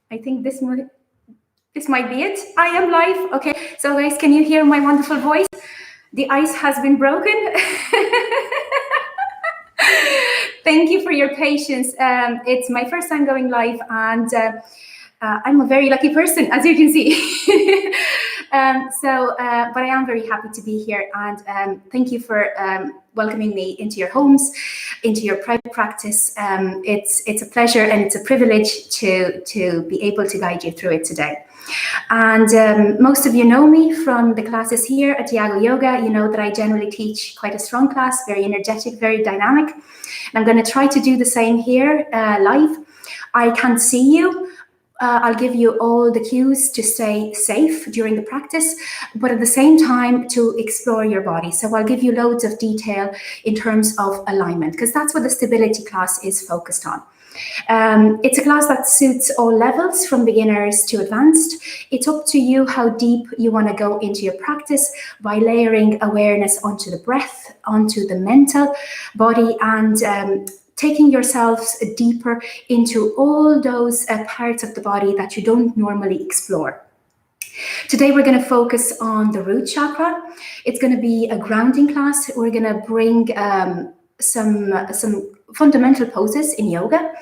I think this might be it. I am live. Okay, so guys, can you hear my wonderful voice? The ice has been broken. Thank you for your patience. It's my first time going live, and I'm a very lucky person, as you can see. But I am very happy to be here, and thank you for welcoming me into your homes, into your private practice. It's a pleasure and it's a privilege to be able to guide you through it today. And most of you know me from the classes here at Yago Yoga. You know that I generally teach quite a strong class, very energetic, very dynamic. And I'm going to try to do the same here live. I can't see you. I'll give you all the cues to stay safe during the practice, but at the same time to explore your body. So I'll give you loads of detail in terms of alignment, because that's what the stability class is focused on. It's a class that suits all levels, from beginners to advanced. It's up to you how deep you want to go into your practice by layering awareness onto the breath, onto the mental body, and taking yourselves deeper into all those parts of the body that you don't normally explore. Today we're going to focus on the root chakra. It's going to be a grounding class. We're going to bring some fundamental poses in yoga,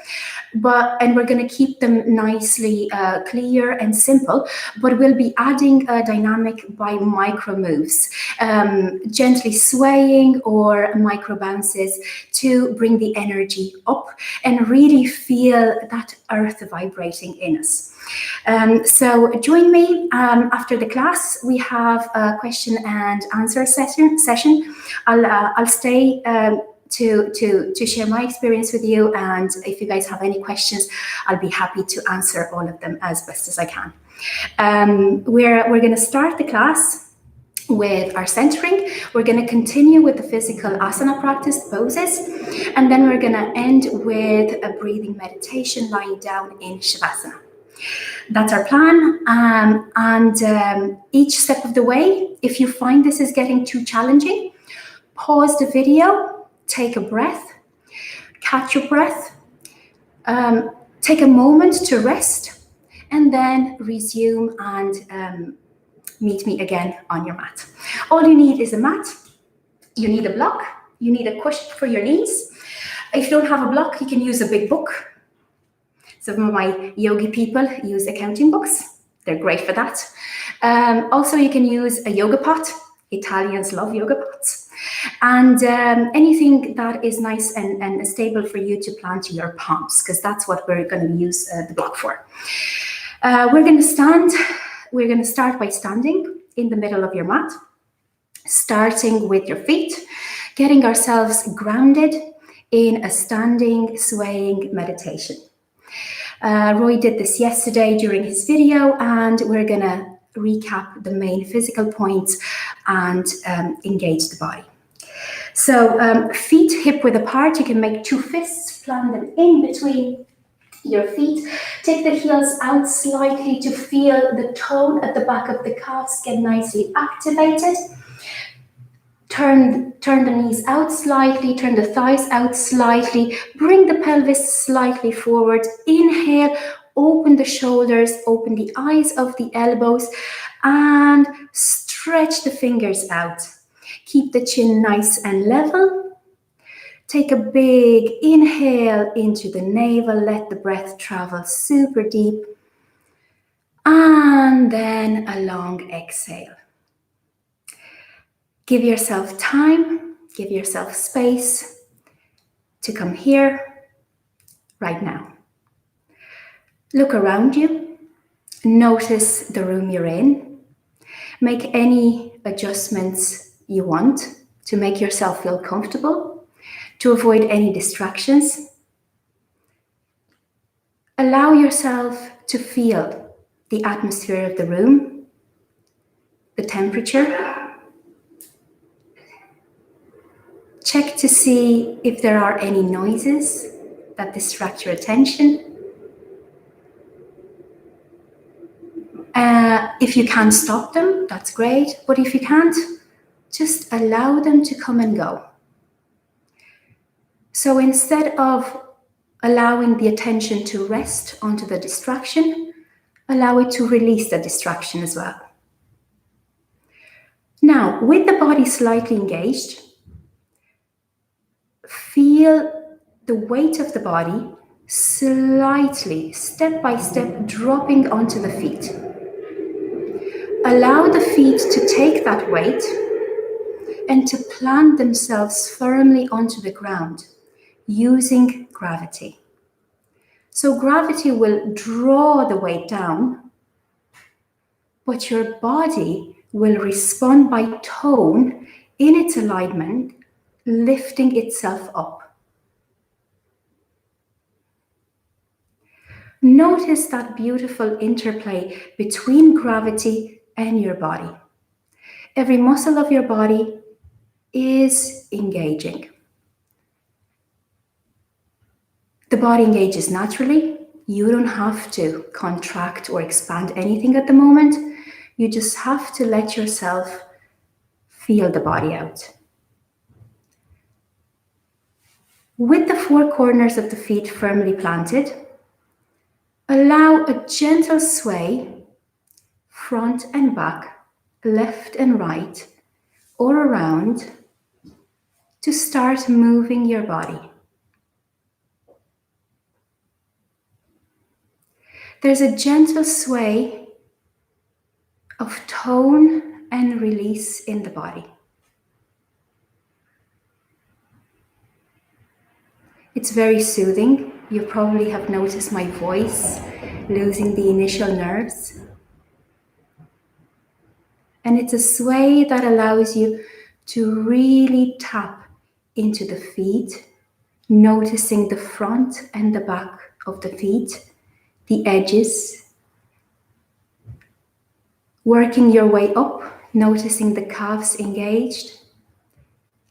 and we're going to keep them nicely clear and simple, but we'll be adding a dynamic by micro moves, gently swaying or micro bounces to bring the energy up and really feel that earth vibrating in us. So join me after the class. We have a question and answer session. I'll stay to share my experience with you, and if you guys have any questions, I'll be happy to answer all of them as best as I can. We're going to start the class with our centering. We're going to continue with the physical asana practice poses, and then we're going to end with a breathing meditation lying down in Shavasana. That's our plan, and each step of the way, if you find this is getting too challenging, pause the video, take a breath, catch your breath, take a moment to rest, and then resume and meet me again on your mat. All you need is a mat, you need a block, you need a cushion for your knees. If you don't have a block, you can use a big book. Some of my yogi people use accounting books. They're great for that. Also, you can use a yoga pot. Italians love yoga pots. And anything that is nice and stable for you to plant your palms, because that's what we're going to use the block for. We're going to stand. We're going to start by standing in the middle of your mat, starting with your feet, getting ourselves grounded in a standing, swaying meditation. Roy did this yesterday during his video, and we're going to recap the main physical points and engage the body. So feet hip width apart. You can make two fists, plant them in between your feet. Take the heels out slightly to feel the tone at the back of the calves get nicely activated. Turn the knees out slightly, turn the thighs out slightly, bring the pelvis slightly forward. Inhale, open the shoulders, open the eyes of the elbows, and stretch the fingers out. Keep the chin nice and level. Take a big inhale into the navel, let the breath travel super deep, and then a long exhale. Give yourself time, give yourself space to come here right now. Look around you, notice the room you're in. Make any adjustments you want to make yourself feel comfortable, to avoid any distractions. Allow yourself to feel the atmosphere of the room, the temperature. Check to see if there are any noises that distract your attention. If you can stop them, that's great. But if you can't, just allow them to come and go. So instead of allowing the attention to rest onto the distraction, Allow it to release the distraction as well. Now, with the body slightly engaged, feel the weight of the body slightly, step by step, dropping onto the feet. Allow the feet to take that weight and to plant themselves firmly onto the ground using gravity. So gravity will draw the weight down, but your body will respond by tone in its alignment, lifting itself up. Notice that beautiful interplay between gravity and your body. Every muscle of your body is engaging. The body engages naturally. You don't have to contract or expand anything at the moment. You just have to let yourself feel the body out. With the four corners of the feet firmly planted, allow a gentle sway, front and back, left and right, or around, to start moving your body. There's a gentle sway of tone and release in the body. It's very soothing. You probably have noticed my voice losing the initial nerves. And it's a sway that allows you to really tap into the feet, noticing the front and the back of the feet, the edges, working your way up, noticing the calves engaged,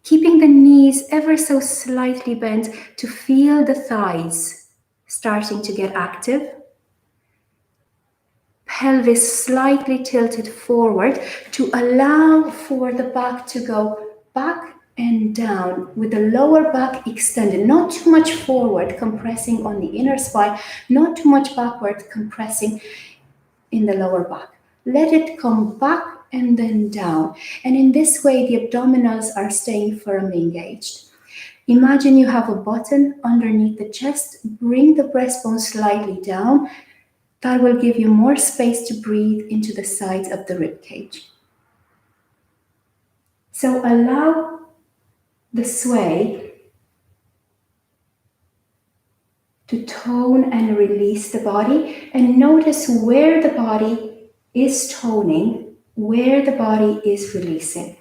keeping the knees ever so slightly bent to feel the thighs starting to get active. Pelvis slightly tilted forward to allow for the back to go back and down with the lower back extended, not too much forward, compressing on the inner spine, not too much backward, compressing in the lower back. Let it come back and then down. And in this way, the abdominals are staying firmly engaged. Imagine you have a button underneath the chest. Bring the breastbone slightly down. That will give you more space to breathe into the sides of the rib cage. So allow the sway to tone and release the body, and notice where the body is toning, where the body is releasing.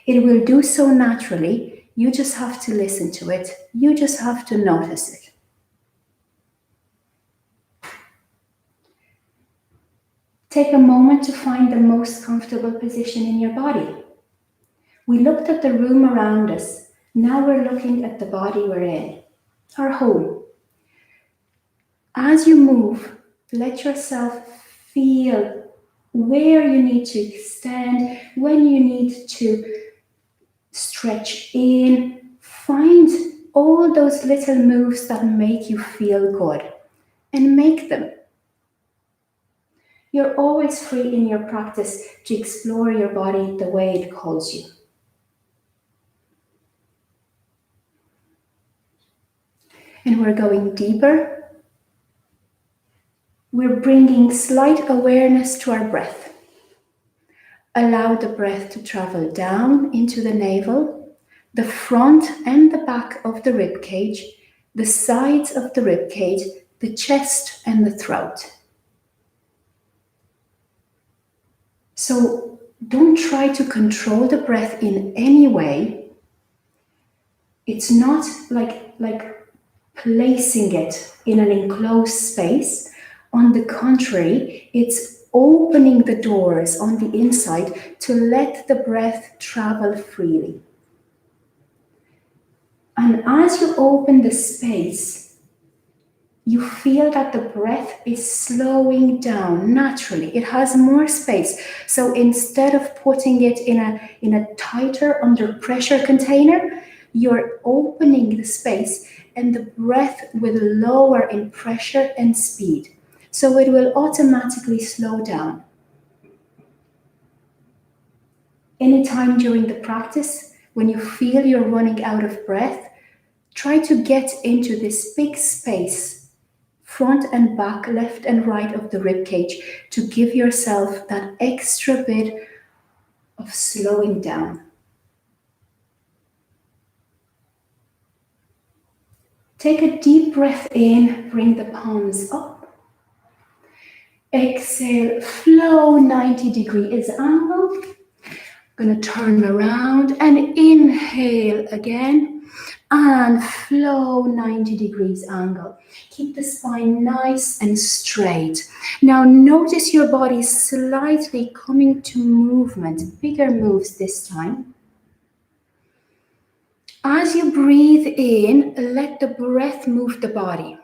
It will do so naturally. You just have to listen to it. You just have to notice it. Take a moment to find the most comfortable position in your body. We looked at the room around us. Now we're looking at the body we're in, our home. As you move, let yourself feel where you need to extend, when you need to stretch in. Find all those little moves that make you feel good and make them. You're always free in your practice to explore your body the way it calls you. And we're going deeper. We're bringing slight awareness to our breath. Allow the breath to travel down into the navel, the front and the back of the rib cage, the sides of the rib cage, the chest and the throat. So don't try to control the breath in any way. It's not like placing it in an enclosed space. On the contrary, it's opening the doors on the inside to let the breath travel freely. And as you open the space, you feel that the breath is slowing down naturally. It has more space. So instead of putting it in a tighter under pressure container, you're opening the space and the breath will lower in pressure and speed. So it will automatically slow down. Anytime during the practice, when you feel you're running out of breath, try to get into this big space, front and back, left and right of the rib cage, to give yourself that extra bit of slowing down. Take a deep breath in, bring the palms up. Exhale, flow 90 degrees angle. Going to turn around and inhale again and flow 90 degrees angle. Keep the spine nice and straight. Now notice your body slightly coming to movement, bigger moves this time. As you breathe in, let the breath move the body.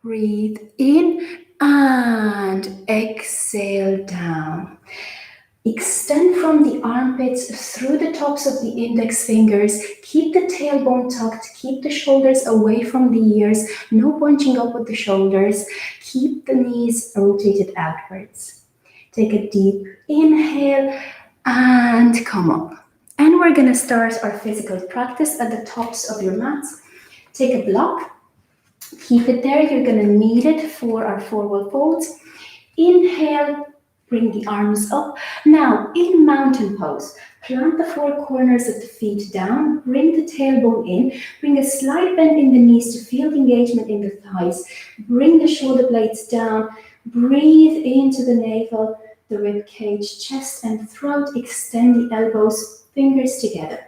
Breathe in and exhale down. Extend from the armpits through the tops of the index fingers. Keep the tailbone tucked. Keep the shoulders away from the ears. No bunching up with the shoulders. Keep the knees rotated outwards. Take a deep inhale and come up. And we're going to start our physical practice at the tops of your mats. Take a block. Keep it there. You're going to need it for our forward folds. Inhale, bring the arms up. Now, in mountain pose, plant the four corners of the feet down. Bring the tailbone in. Bring a slight bend in the knees to feel the engagement in the thighs. Bring the shoulder blades down. Breathe into the navel, the rib cage, chest and throat. Extend the elbows, fingers together.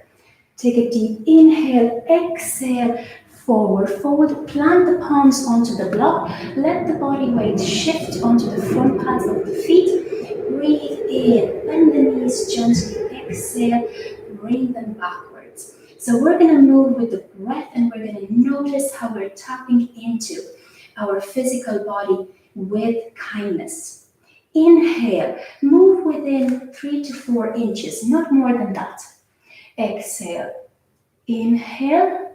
Take a deep inhale, exhale. Forward fold, plant the palms onto the block, let the body weight shift onto the front pads of the feet. Breathe in, bend the knees gently, exhale, bring them backwards. So we're going to move with the breath and we're going to notice how we're tapping into our physical body with kindness. Inhale, move within 3 to 4 inches, not more than that. Exhale, inhale,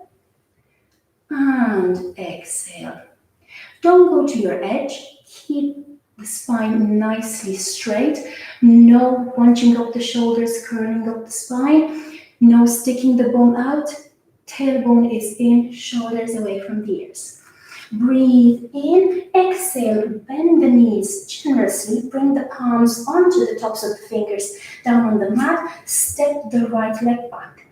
and exhale. Don't go to your edge. Keep the spine nicely straight. No bunching up the shoulders, curling up the spine. No sticking the bum out. Tailbone is in, shoulders away from the ears. Breathe in, exhale, bend the knees generously. Bring the palms onto the tops of the fingers down on the mat. Step the right leg back.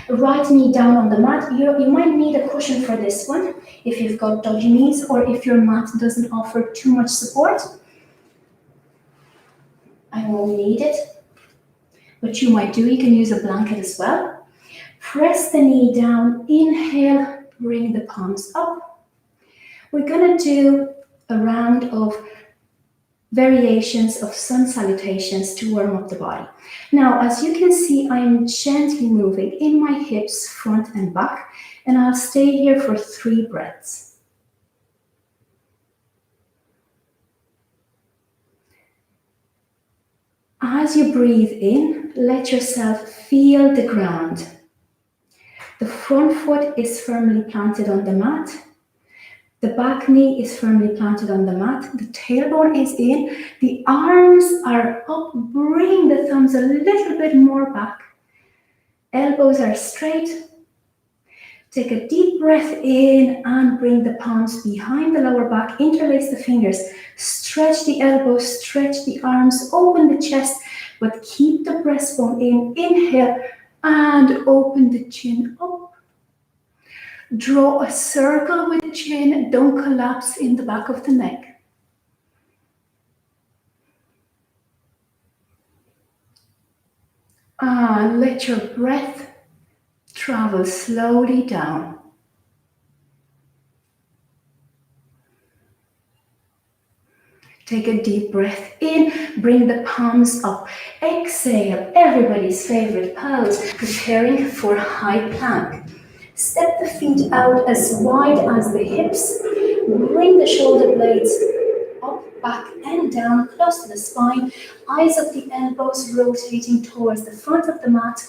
Right knee down on the mat. You might need a cushion for this one if you've got dodgy knees or if your mat doesn't offer too much support. I won't need it, but you might do. You can use a blanket as well. Press the knee down. Inhale, bring the palms up. We're going to do a round of variations of sun salutations to warm up the body. Now, as you can see, I'm gently moving in my hips, front and back, and I'll stay here for 3 breaths. As you breathe in, let yourself feel the ground. The front foot is firmly planted on the mat. The back knee is firmly planted on the mat. The tailbone is in. The arms are up. Bring the thumbs a little bit more back. Elbows are straight. Take a deep breath in and bring the palms behind the lower back. Interlace the fingers. Stretch the elbows, stretch the arms, open the chest, but keep the breastbone in. Inhale and open the chin up. Draw a circle with the chin. Don't collapse in the back of the neck. And let your breath travel slowly down. Take a deep breath in, bring the palms up. Exhale, everybody's favorite pose, preparing for high plank. Step the feet out as wide as the hips. Bring the shoulder blades up, back and down, close to the spine. Eyes up the elbows, rotating towards the front of the mat.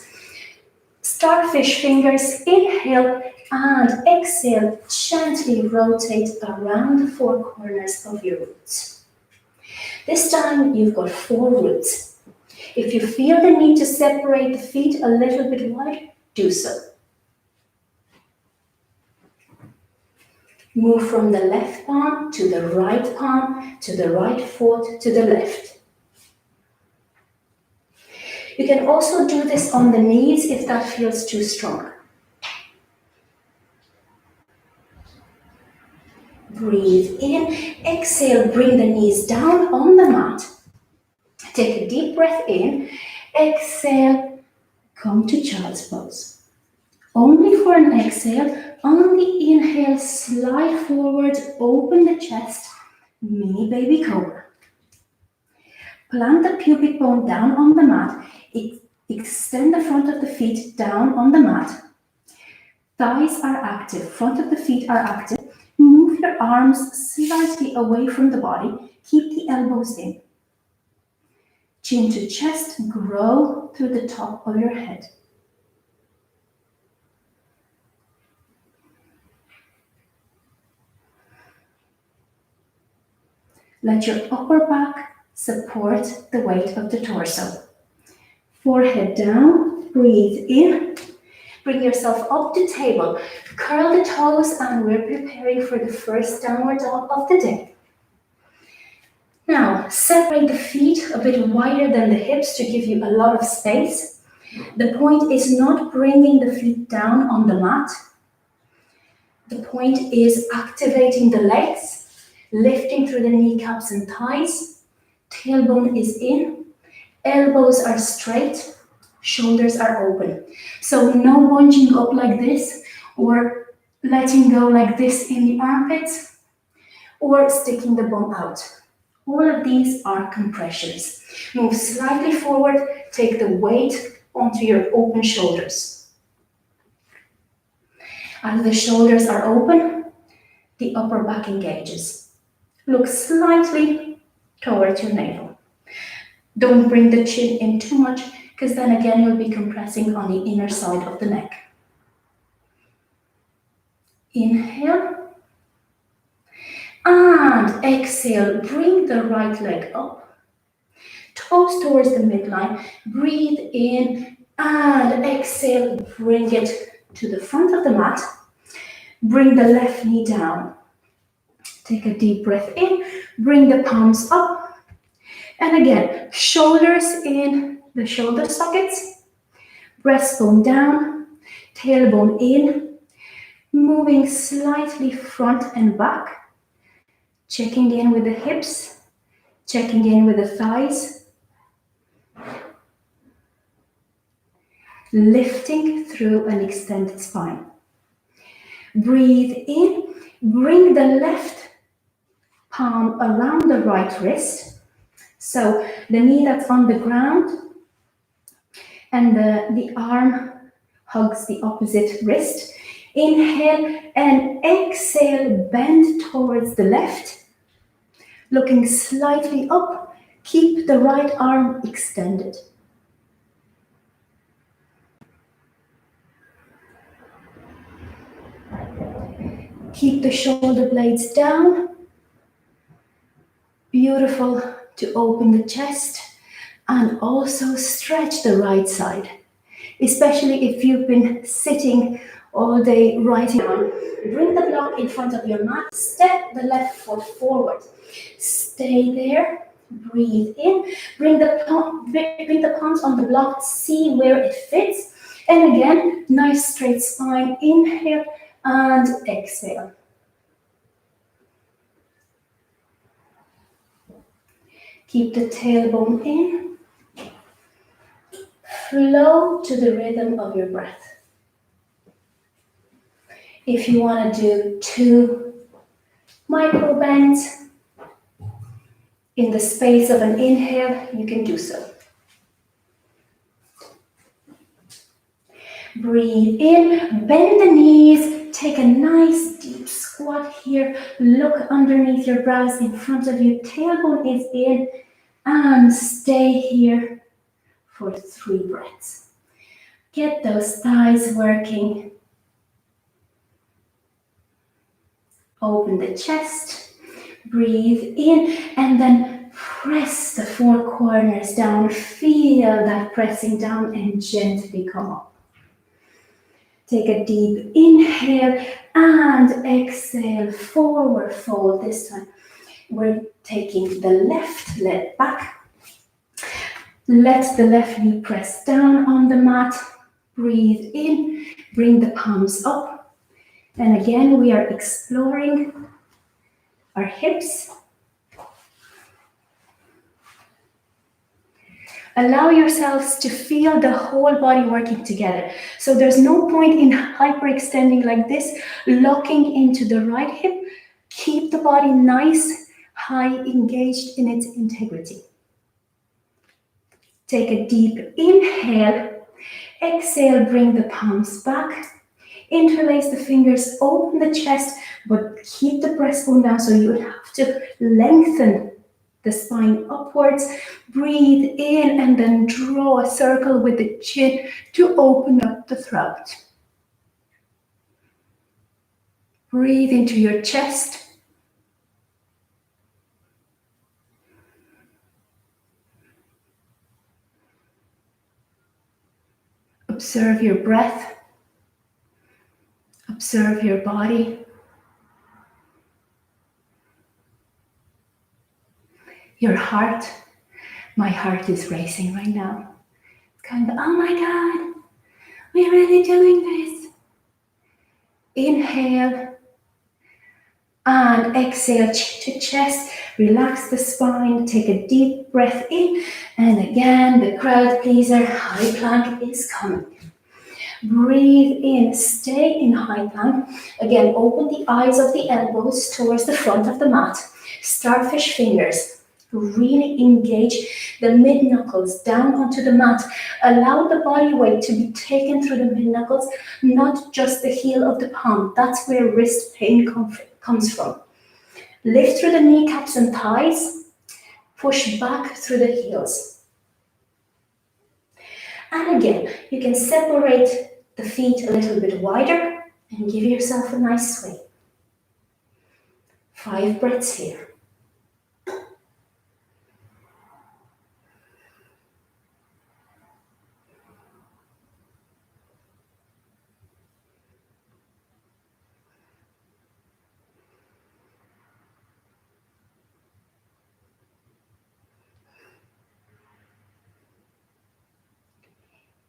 Starfish fingers, inhale, And exhale, gently rotate around the four corners of your roots. This time you've got 4 roots. If you feel the need to separate the feet a little bit wide, do so. Move from the left palm to the right foot to the left. You can also do this on the knees if that feels too strong. Breathe in, exhale, bring the knees down on the mat. Take a deep breath in, exhale, come to child's pose. Only for an exhale. On the inhale, slide forward, open the chest, mini baby cobra. Plant the pubic bone down on the mat. Extend the front of the feet down on the mat. Thighs are active, front of the feet are active. Move your arms slightly away from the body. Keep the elbows in. Chin to chest, grow through the top of your head. Let your upper back support the weight of the torso. Forehead down, breathe in. Bring yourself up to table. Curl the toes and we're preparing for the first downward dog of the day. Now, separate the feet a bit wider than the hips to give you a lot of space. The point is not bringing the feet down on the mat. The point is activating the legs, lifting through the kneecaps and thighs. Tailbone is in. Elbows are straight. Shoulders are open. So no lunging up like this or letting go like this in the armpits or sticking the bum out. All of these are compressions. Move slightly forward, take the weight onto your open shoulders. As the shoulders are open, the upper back engages. Look slightly towards your navel. Don't bring the chin in too much, because then again you'll be compressing on the inner side of the neck. Inhale. And exhale, bring the right leg up. Toes towards the midline. Breathe in and exhale, bring it to the front of the mat. Bring the left knee down. Take a deep breath in, bring the palms up. And again, shoulders in the shoulder sockets. Breastbone down, tailbone in. Moving slightly front and back. Checking in with the hips, checking in with the thighs. Lifting through an extended spine. Breathe in, bring the left palm around the right wrist. So the knee that's on the ground and the arm hugs the opposite wrist. Inhale and exhale, bend towards the left. Looking slightly up, keep the right arm extended. Keep the shoulder blades down. Beautiful to open the chest and also stretch the right side, especially if you've been sitting all day writing on. Bring the block in front of your mat, step the left foot forward. Stay there, breathe in, bring the palms on the block, see where it fits. And again, nice straight spine, inhale and exhale. Keep the tailbone in. Flow to the rhythm of your breath. If you want to do 2 micro bends in the space of an inhale, you can do so. Breathe in, bend the knees, take a nice deep squat here. Look underneath your brows in front of you. Tailbone is in and stay here for 3 breaths. Get those thighs working. Open the chest, breathe in, and then press the four corners down. Feel that pressing down and gently come up. Take a deep inhale and exhale, forward fold. This time we're taking the left leg back. Let the left knee press down on the mat. Breathe in, bring the palms up. And again, we are exploring our hips. Allow yourselves to feel the whole body working together. So there's no point in hyperextending like this, locking into the right hip. Keep the body nice, high, engaged in its integrity. Take a deep inhale. Exhale, bring the palms back. Interlace the fingers, open the chest, but keep the breastbone down, so you would have to lengthen the spine upwards. Breathe in and then draw a circle with the chin to open up the throat. Breathe into your chest. Observe your breath. Observe your body. Your heart. My heart is racing right now. It's kind of, oh my God, we're really doing this. Inhale and exhale to chest. Relax the spine. Take a deep breath in. And again, the crowd pleaser, high plank is coming. Breathe in, stay in high plank. Again, open the eyes of the elbows towards the front of the mat. Starfish fingers. Really engage the mid-knuckles down onto the mat. Allow the body weight to be taken through the mid-knuckles, not just the heel of the palm. That's where wrist pain comes from. Lift through the kneecaps and thighs. Push back through the heels. And again, you can separate the feet a little bit wider and give yourself a nice swing. 5 breaths here.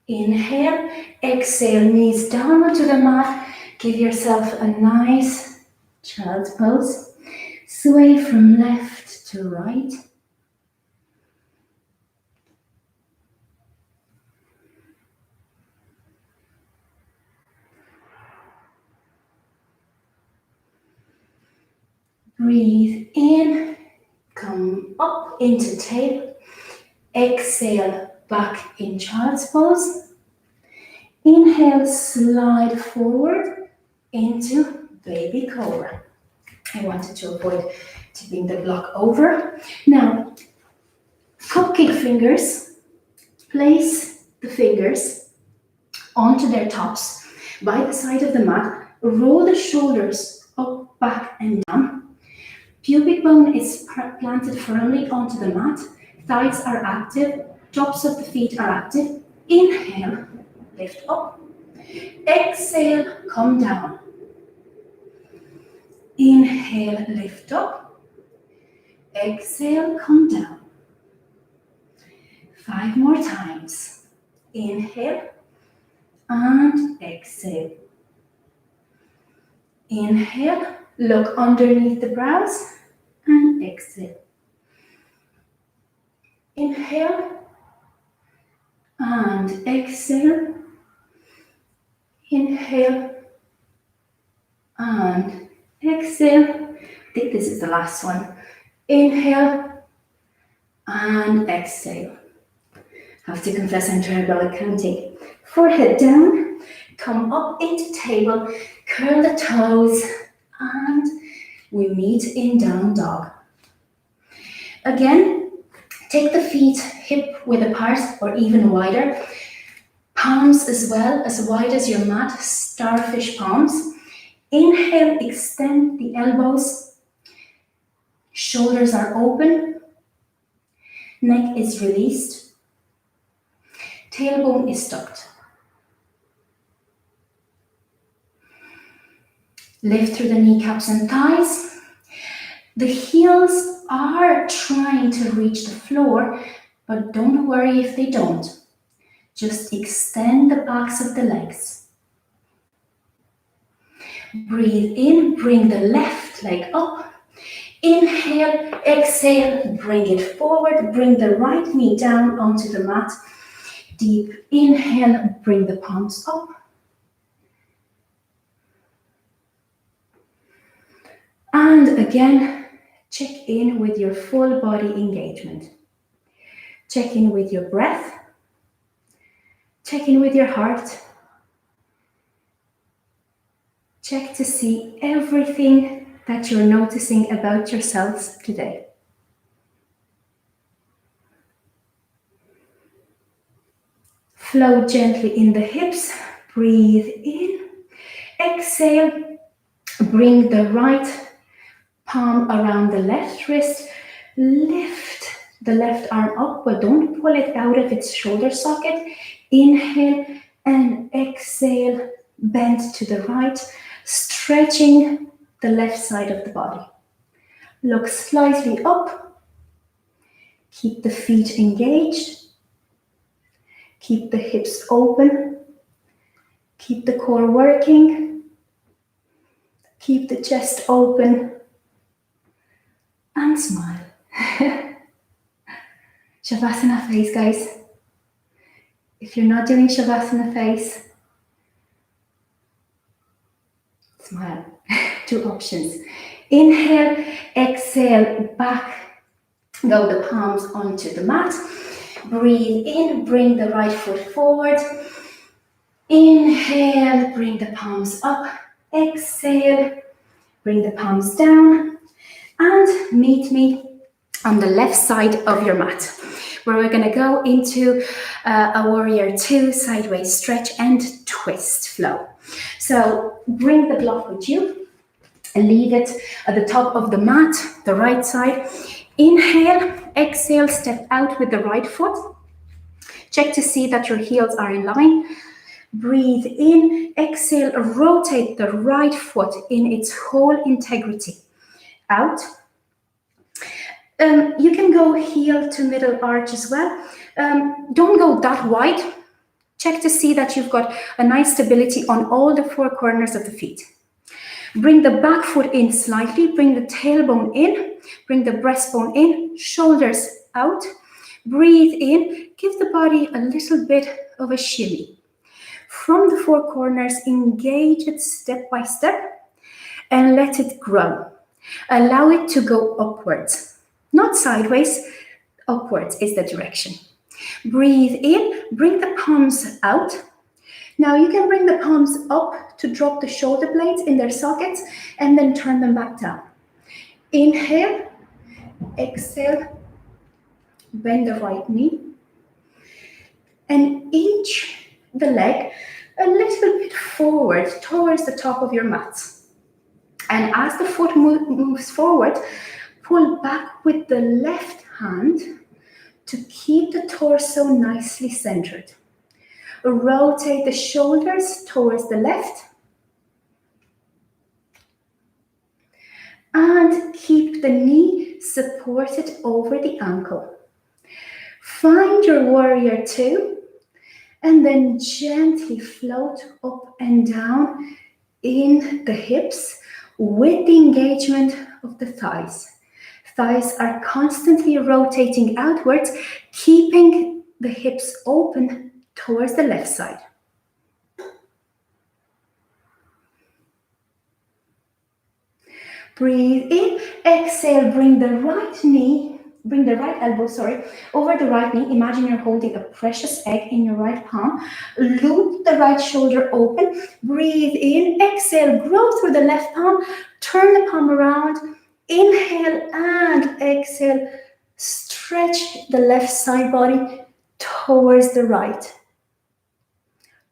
Inhale, exhale, knees down onto the mat. Give yourself a nice child's pose. Sway from left to right. Breathe in, come up into table. Exhale, back in child's pose. Inhale, slide forward into baby cobra. I wanted to avoid tipping the block over. Now, cupcake fingers, place the fingers onto their tops by the side of the mat. Roll the shoulders up, back, and down. Pubic bone is planted firmly onto the mat. Thighs are active. Tops of the feet are active. Inhale, lift up. Exhale, come down. Inhale, lift up. Exhale, come down. 5 more times. Inhale and exhale. Inhale, look underneath the brows and exhale. Inhale and exhale. Inhale and exhale. I think this is the last one. Inhale and exhale. Have to confess I'm terrible at counting. Forehead down, come up into table, curl the toes, and we meet in down dog. Again, take the feet hip width apart or even wider. Palms as well, as wide as your mat, starfish palms. Inhale, extend the elbows. Shoulders are open. Neck is released. Tailbone is tucked. Lift through the kneecaps and thighs. The heels are trying to reach the floor, but don't worry if they don't. Just extend the backs of the legs. Breathe in, bring the left leg up. Inhale, exhale, bring it forward. Bring the right knee down onto the mat. Deep inhale, bring the palms up. And again, check in with your full body engagement. Check in with your breath. Check in with your heart. Check to see everything that you're noticing about yourselves today. Flow gently in the hips. Breathe in. Exhale. Bring the right palm around the left wrist. Lift the left arm up, but don't pull it out of its shoulder socket. Inhale and exhale. Bend to the right, stretching the left side of the body. Look slightly up. Keep the feet engaged. Keep the hips open. Keep the core working. Keep the chest open. And smile. Shavasana face, guys. If you're not doing Shavasana face, smile. 2 options. Inhale, exhale, back. Go the palms onto the mat. Breathe in, bring the right foot forward. Inhale, bring the palms up. Exhale, bring the palms down. And meet me on the left side of your mat, where we're going to go into a warrior 2 sideways stretch and twist flow. So bring the block with you and leave it at the top of the mat, the right side. Inhale, exhale, step out with the right foot. Check to see that your heels are in line. Breathe in, exhale, rotate the right foot in its whole integrity. Out. You can go heel to middle arch as well. Don't go that wide. Check to see that you've got a nice stability on all the 4 corners of the feet. Bring the back foot in slightly, bring the tailbone in, bring the breastbone in, shoulders out. Breathe in, give the body a little bit of a shimmy. From the 4 corners, engage it step by step and let it grow. Allow it to go upwards, not sideways, upwards is the direction. Breathe in, bring the palms out. Now you can bring the palms up to drop the shoulder blades in their sockets and then turn them back down. Inhale, exhale, bend the right knee and inch the leg a little bit forward towards the top of your mat. And as the foot moves forward, pull back with the left hand to keep the torso nicely centered. Rotate the shoulders towards the left. And keep the knee supported over the ankle. Find your warrior 2 and then gently float up and down in the hips with the engagement of the thighs. Thighs are constantly rotating outwards, keeping the hips open towards the left side. Breathe in, exhale, bring the right elbow, over the right knee. Imagine you're holding a precious egg in your right palm. Loop the right shoulder open. Breathe in, exhale, grow through the left palm. Turn the palm around. Inhale and exhale. Stretch the left side body towards the right.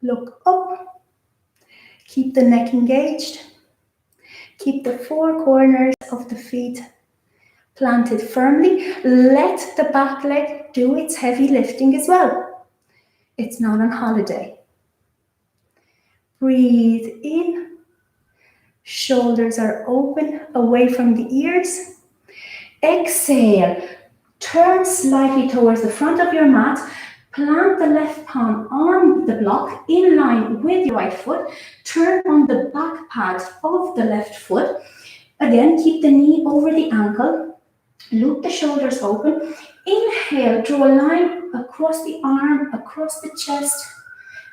Look up. Keep the neck engaged. Keep the four corners of the feet planted firmly. Let the back leg do its heavy lifting as well. It's not on holiday. Breathe in. Shoulders are open away from the ears. Exhale. Turn slightly towards the front of your mat. Plant the left palm on the block in line with your right foot. Turn on the back pad of the left foot. Again, keep the knee over the ankle. Loop the shoulders open. Inhale, draw a line across the arm, across the chest,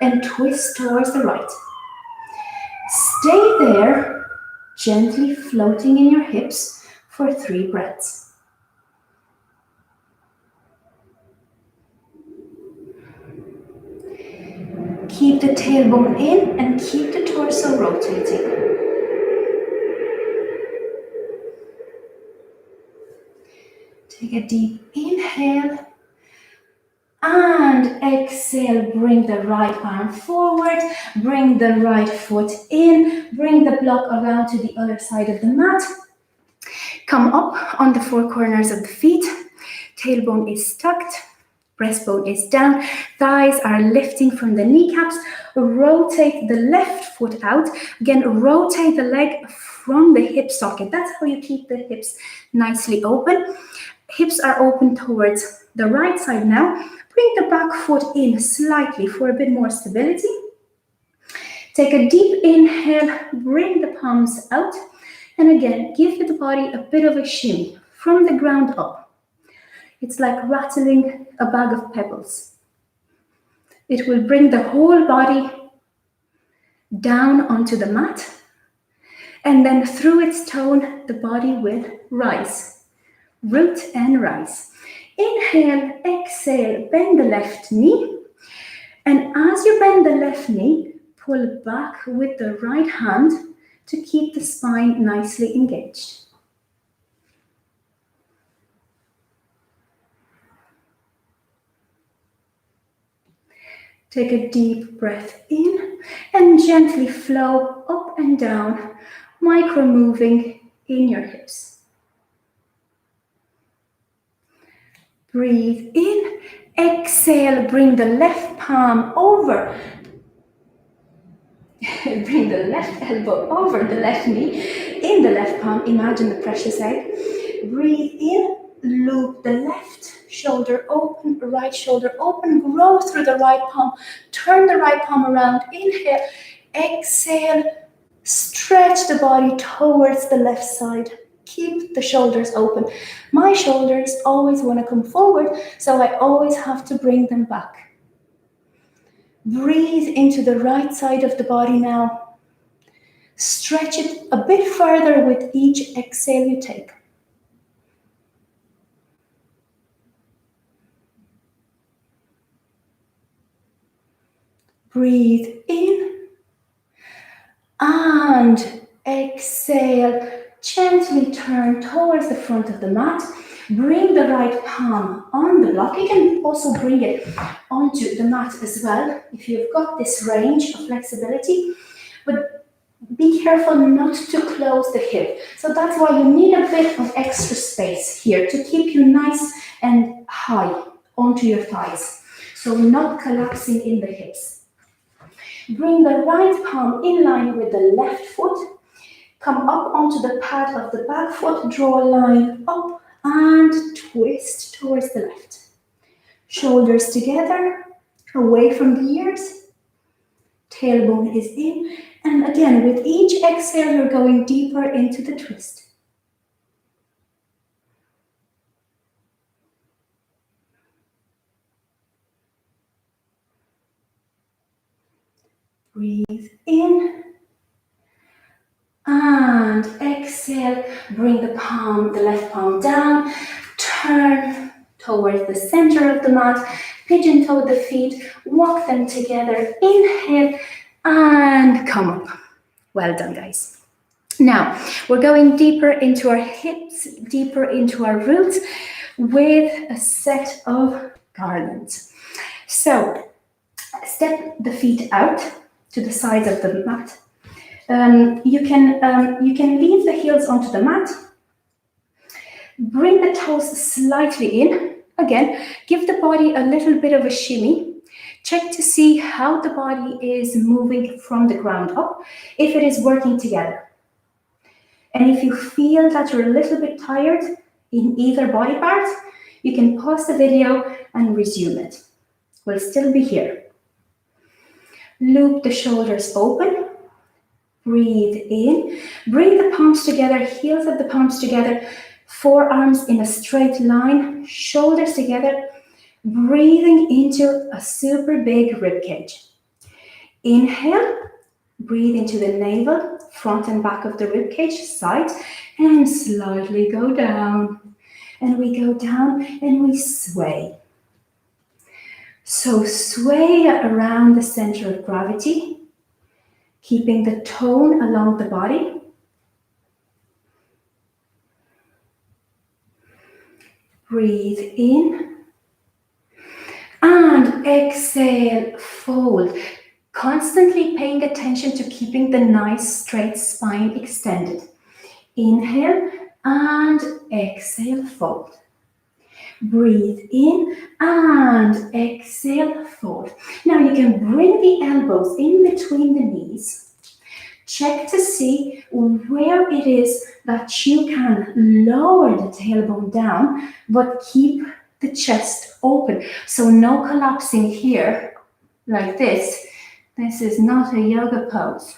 and twist towards the right. Stay there, gently floating in your hips for 3 breaths. Keep the tailbone in and keep the torso rotating. Take a deep inhale and exhale. Bring the right arm forward, bring the right foot in, bring the block around to the other side of the mat. Come up on the four corners of the feet. Tailbone is tucked. Breastbone is down, thighs are lifting from the kneecaps. Rotate the left foot out. Again, rotate the leg from the hip socket. That's how you keep the hips nicely open. Hips are open towards the right side now. Bring the back foot in slightly for a bit more stability. Take a deep inhale, bring the palms out. And again, give the body a bit of a shimmy from the ground up. It's like rattling a bag of pebbles. It will bring the whole body down onto the mat, and then through its tone, the body will rise. Root and rise. Inhale, exhale, bend the left knee. And as you bend the left knee, pull back with the right hand to keep the spine nicely engaged. Take a deep breath in and gently flow up and down, micro-moving in your hips. Breathe in, exhale, bring the left palm over. Bring the left elbow over the left knee. In the left palm, imagine the precious egg. Breathe in, loop the left shoulder open, right shoulder open, grow through the right palm, turn the right palm around, inhale, exhale, stretch the body towards the left side, keep the shoulders open. My shoulders always want to come forward, so I always have to bring them back. Breathe into the right side of the body now. Stretch it a bit further with each exhale you take. Breathe in and exhale. Gently turn towards the front of the mat. Bring the right palm on the block. You can also bring it onto the mat as well if you've got this range of flexibility. But be careful not to close the hip. So that's why you need a bit of extra space here to keep you nice and high onto your thighs. So not collapsing in the hips. Bring the right palm in line with the left foot. Come up onto the pad of the back foot. Draw a line up and twist towards the left. Shoulders together, away from the ears. Tailbone is in. And again, with each exhale, you're going deeper into the twist. Breathe in and exhale. Bring the left palm down. Turn towards the center of the mat. Pigeon toe the feet. Walk them together. Inhale and come up. Well done, guys. Now, we're going deeper into our hips, deeper into our roots with a set of garlands. So, step the feet out to the sides of the mat. You can leave the heels onto the mat. Bring the toes slightly in. Again, give the body a little bit of a shimmy. Check to see how the body is moving from the ground up, if it is working together. And if you feel that you're a little bit tired in either body part, you can pause the video and resume it. We'll still be here. Loop the shoulders open. Breathe in. Bring the palms together, heels of the palms together, forearms in a straight line, shoulders together, breathing into a super big rib cage. Inhale, breathe into the navel, front and back of the rib cage, side, and slightly go down. And we go down and we sway. So sway around the center of gravity, keeping the tone along the body. Breathe in and exhale, fold. Constantly paying attention to keeping the nice straight spine extended. Inhale and exhale, fold. Breathe in and exhale, fold. Now you can bring the elbows in between the knees. Check to see where it is that you can lower the tailbone down, but keep the chest open. So no collapsing here like this. This is not a yoga pose.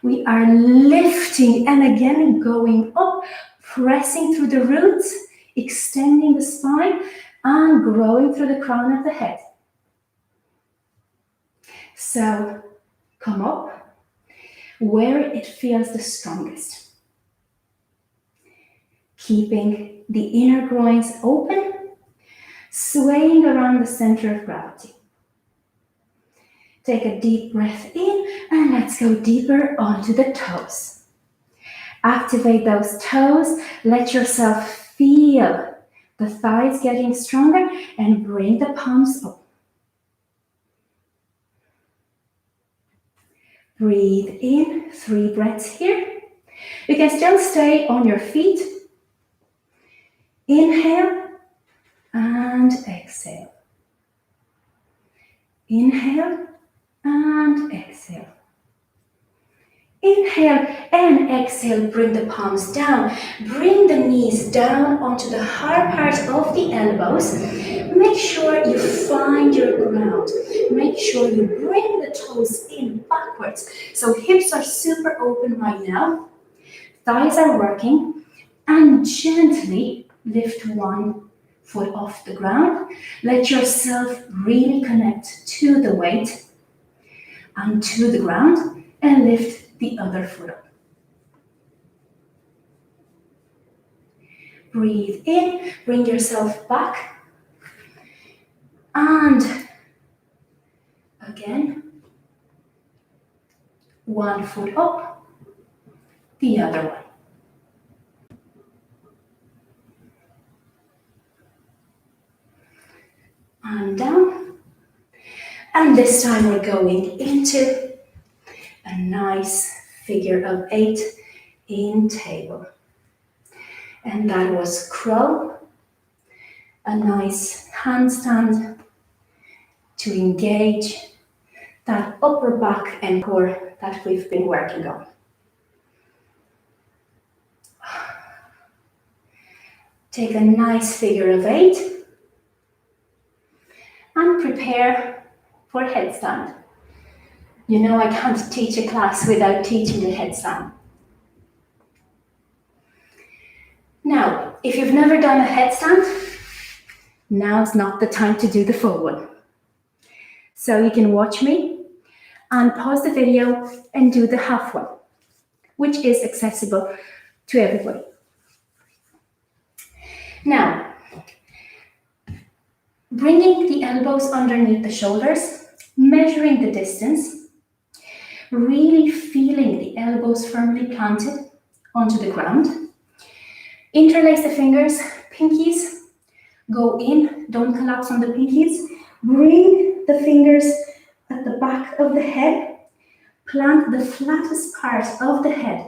We are lifting and again going up, pressing through the roots, extending the spine and growing through the crown of the head. So come up where it feels the strongest. Keeping the inner groins open, swaying around the center of gravity. Take a deep breath in and let's go deeper onto the toes. Activate those toes, let yourself feel the thighs getting stronger and bring the palms up. Breathe in, 3 breaths here. You can still stay on your feet. Inhale and exhale. Inhale and exhale. Inhale and exhale, bring the palms down. Bring the knees down onto the hard part of the elbows. Make sure you find your ground. Make sure you bring the toes in backwards. So hips are super open right now. Thighs are working. And gently lift one foot off the ground. Let yourself really connect to the weight and to the ground and lift the other foot up. Breathe in, bring yourself back. And again, one foot up, the other one. And down. And this time we're going into a nice figure of 8 in table. And that was crow, a nice handstand to engage that upper back and core that we've been working on. Take a nice figure of 8 and prepare for headstand. You know I can't teach a class without teaching the headstand. Now, if you've never done a headstand, now's not the time to do the full one. So you can watch me and pause the video and do the half one, which is accessible to everybody. Now, bringing the elbows underneath the shoulders, measuring the distance, really feeling the elbows firmly planted onto the ground. Interlace the fingers, pinkies, go in, don't collapse on the pinkies. Bring the fingers at the back of the head, Plant the flattest part of the head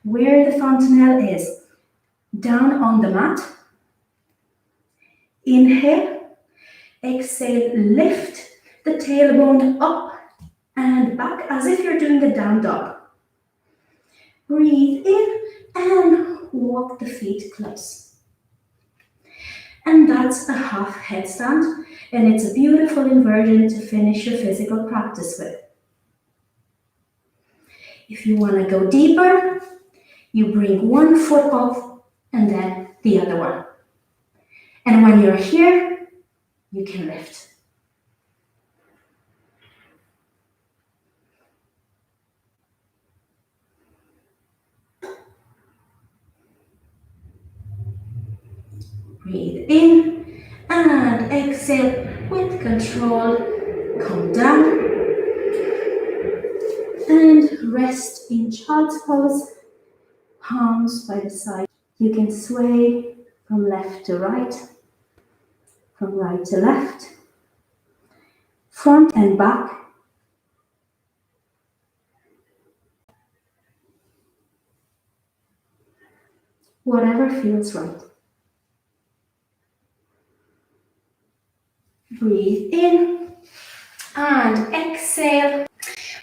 where the fontanelle is down on the mat. Inhale, exhale, lift the tailbone up and back as if you're doing the down dog. Breathe in and walk the feet close. And that's a half headstand, and it's a beautiful inversion to finish your physical practice with. If you want to go deeper, you bring one foot off and then the other one. And when you're here, you can lift. Breathe in and exhale with control. Come down and rest in child's pose, palms by the side. You can sway from left to right, from right to left, front and back. Whatever feels right. Breathe in and exhale.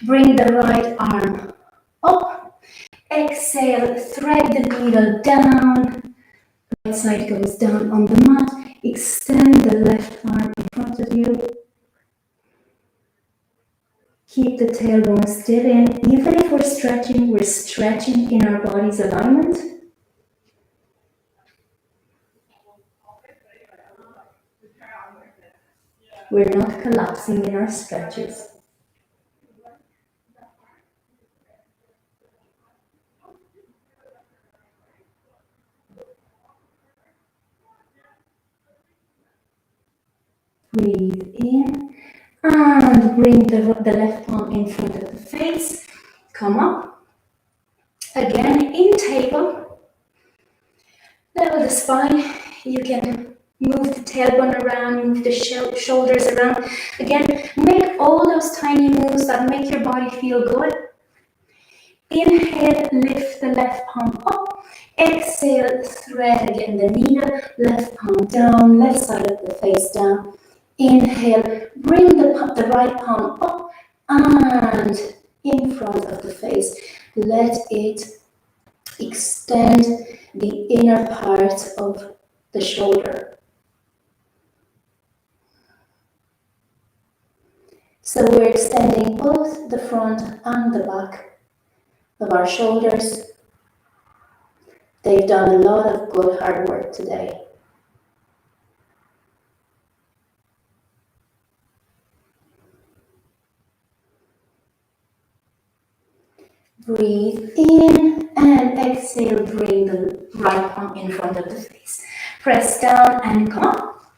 Bring the right arm up. Exhale, thread the needle down. Right side goes down on the mat. Extend the left arm in front of you. Keep the tailbone still in. Even if we're stretching in our body's alignment. We're not collapsing in our stretches. Breathe in and bring the left palm in front of the face. Come up. Again, in table. Level the spine. You can move the tailbone around, move the shoulders around. Again, make all those tiny moves that make your body feel good. Inhale, lift the left palm up. Exhale, thread again the needle. Left palm down, left side of the face down. Inhale, bring the right palm up and in front of the face. Let it extend the inner part of the shoulder. So we're extending both the front and the back of our shoulders. They've done a lot of good hard work today. Breathe in and exhale, bring the right palm in front of the face. Press down and come up.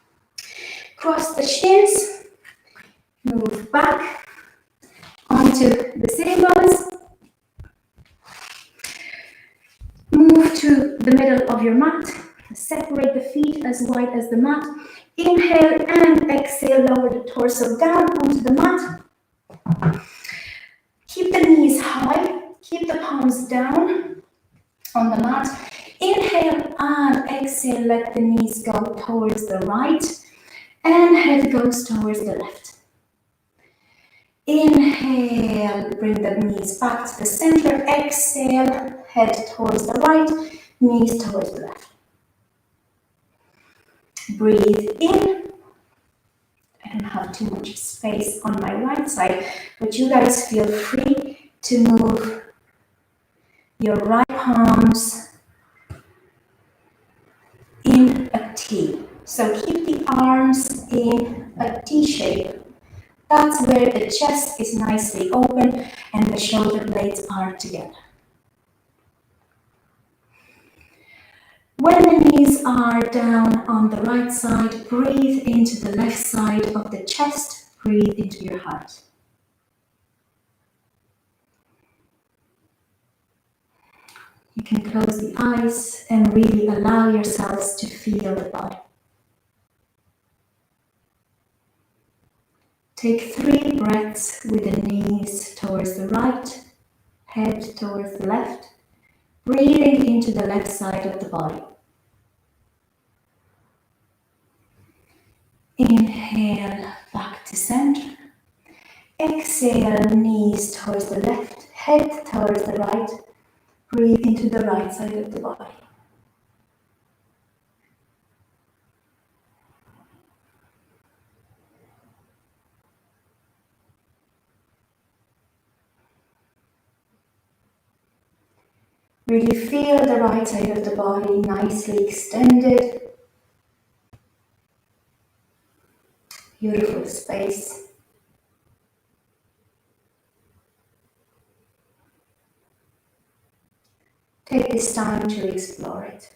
Cross the shins. Move back onto the sitting bones. Move to the middle of your mat. Separate the feet as wide as the mat. Inhale and exhale, lower the torso down onto the mat. Keep the knees high. Keep the palms down on the mat. Inhale and exhale, let the knees go towards the right and head goes towards the left. Inhale, bring the knees back to the center. Exhale, head towards the right, knees towards the left. Breathe in. I don't have too much space on my right side, but you guys feel free to move your right palms in a T. So keep the arms in a T shape. That's where the chest is nicely open and the shoulder blades are together. When the knees are down on the right side, breathe into the left side of the chest. Breathe into your heart. You can close the eyes and really allow yourselves to feel the body. Take 3 breaths with the knees towards the right head towards the left, breathing into the left side of the body. Inhale, back to center. Exhale, knees towards the left, head towards the right. Breathe into the right side of the body. Really feel the right side of the body nicely extended. Beautiful space. Take this time to explore it.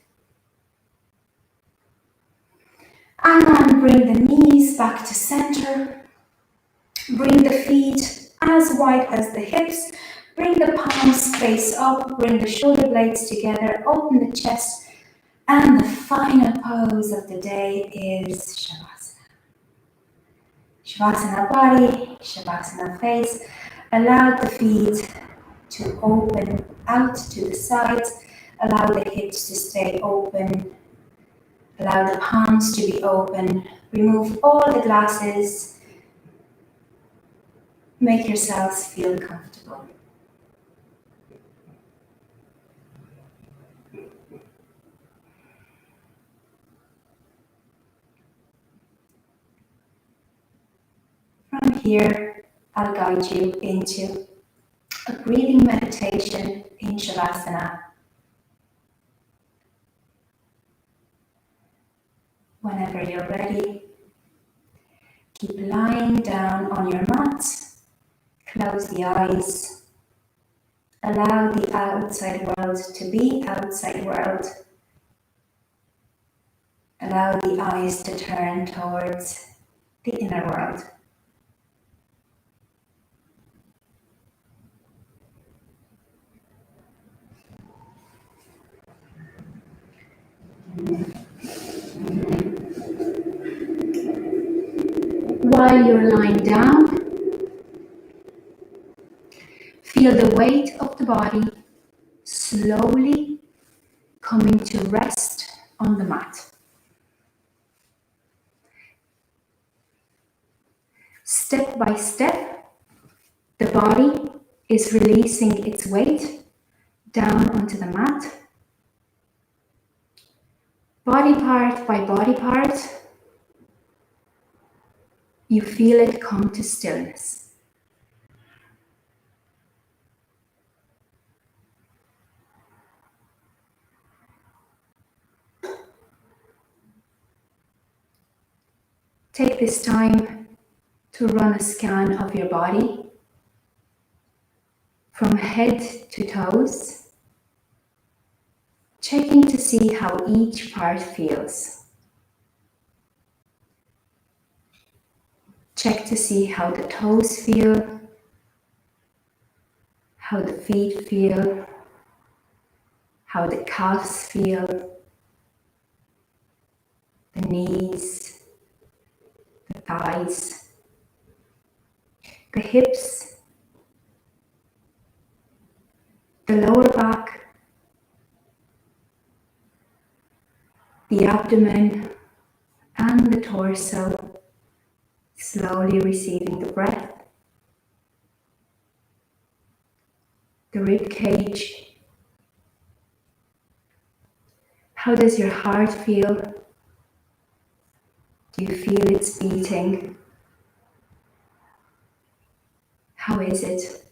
And then bring the knees back to center. Bring the feet as wide as the hips. Bring the palms face up. Bring the shoulder blades together. Open the chest. And the final pose of the day is Shavasana. Shavasana body, Shavasana face. Allow the feet to open out to the sides. Allow the hips to stay open. Allow the palms to be open. Remove all the glasses. Make yourselves feel comfortable. From here, I'll guide you into a breathing meditation in Shavasana. Whenever you're ready, keep lying down on your mat. Close the eyes. Allow the outside world to be outside world. Allow the eyes to turn towards the inner world. While you're lying down, feel the weight of the body slowly coming to rest on the mat. Step by step, the body is releasing its weight down onto the mat. Body part by body part, you feel it come to stillness. Take this time to run a scan of your body from head to toes, checking to see how each part feels. Check to see how the toes feel, how the feet feel, how the calves feel, the knees, the thighs, the hips, the lower back, the abdomen, and the torso, slowly receiving the breath, the rib cage. How does your heart feel? Do you feel it's beating? How is it?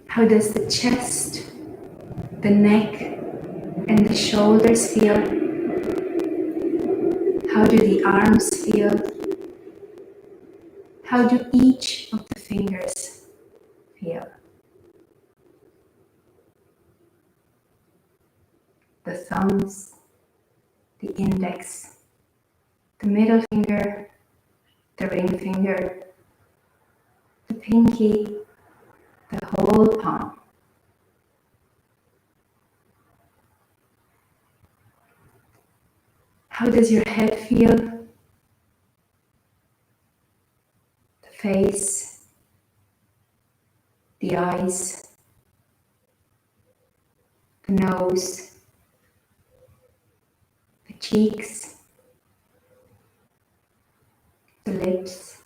How does the chest, the neck, and the shoulders feel? How do the arms feel? How do each of the fingers feel? The thumbs, the index, the middle finger, the ring finger, the pinky, the whole palm. How does your head feel? The face, the eyes, the nose, the cheeks, the lips,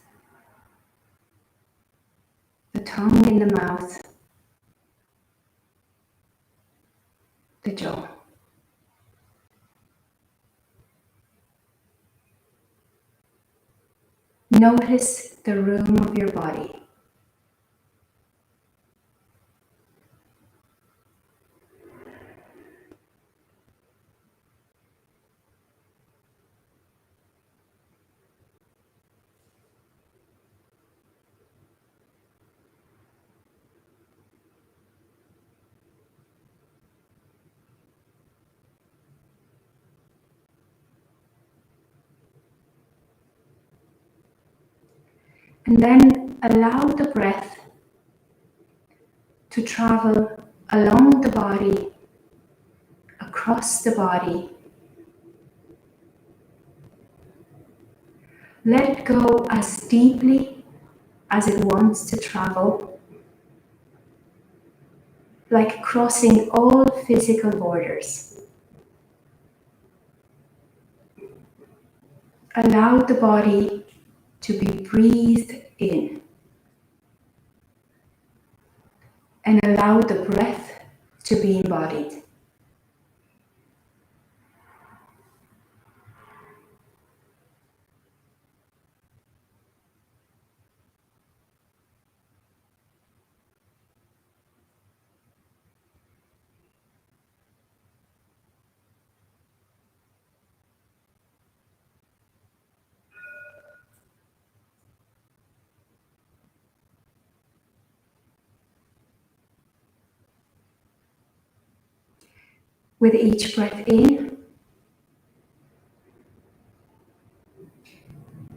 the tongue in the mouth, the jaw. Notice the room of your body. And then allow the breath to travel along the body, across the body. Let it go as deeply as it wants to travel, like crossing all physical borders. Allow the body to be breathed in, and allow the breath to be embodied. With each breath in,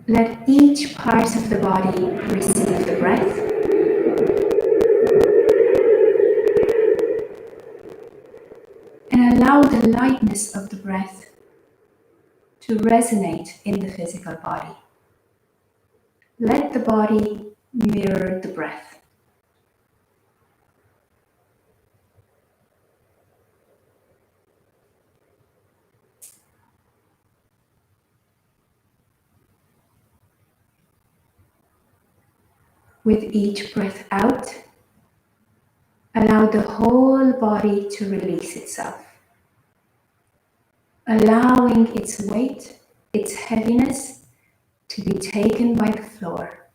let each part of the body receive the breath, and allow the lightness of the breath to resonate in the physical body. Let the body mirror the breath. With each breath out, allow the whole body to release itself, allowing its weight, its heaviness to be taken by the floor.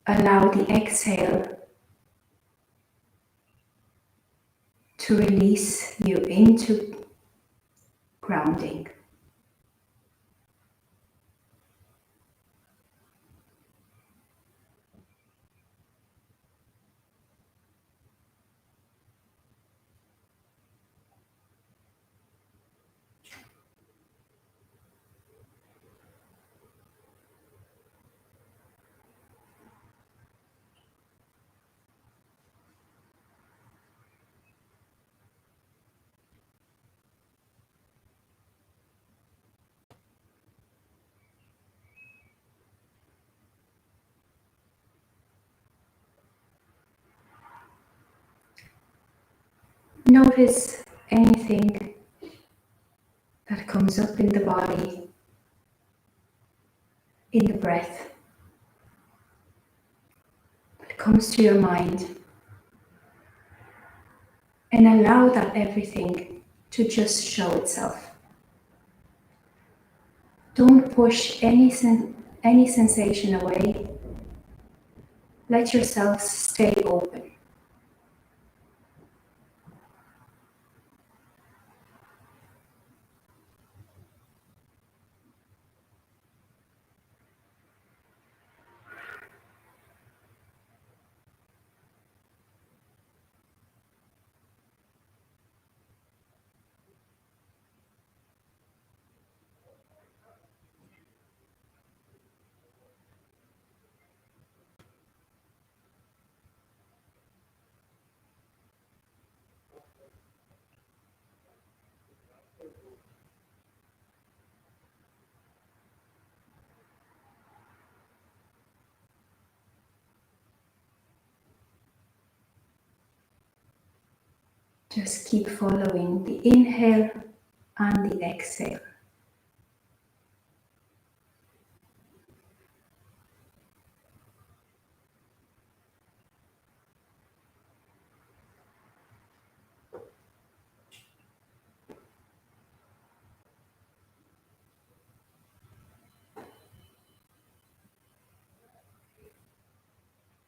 Allow the exhale to release you into grounding. Notice anything that comes up in the body, in the breath, that comes to your mind, and allow that everything to just show itself. Don't push any sensation away. Let yourself stay open. Just keep following the inhale and the exhale.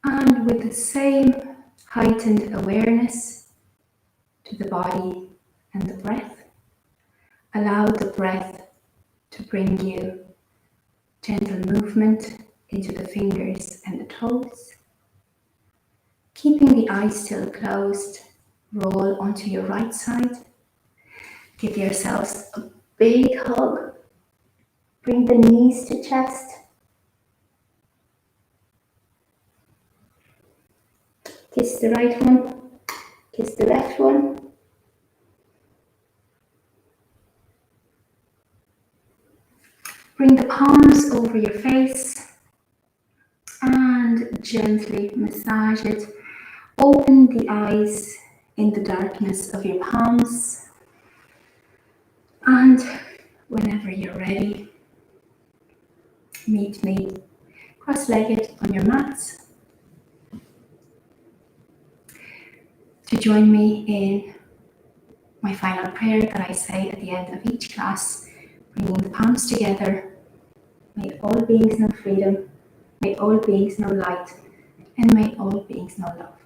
And with the same heightened awareness to the body and the breath, allow the breath to bring you gentle movement into the fingers and the toes. Keeping the eyes still closed, roll onto your right side. Give yourselves a big hug. Bring the knees to chest. Kiss the right one, kiss the left one. Bring the palms over your face and gently massage it. Open the eyes in the darkness of your palms. And whenever you're ready, meet me cross-legged on your mats to join me in my final prayer that I say at the end of each class, bringing the palms together. May all beings know freedom, may all beings know light, and may all beings know love.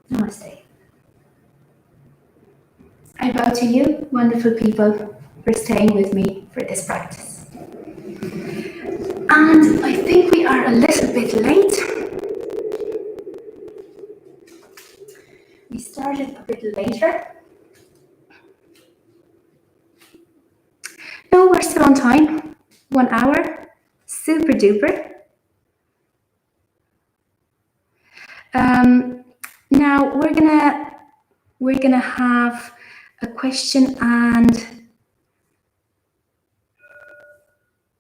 Namaste. I bow to you, wonderful people, for staying with me for this practice. And I think we are a little bit late. We started a bit later. No, we're still on time. 1 hour. Super duper. Now we're gonna have a question and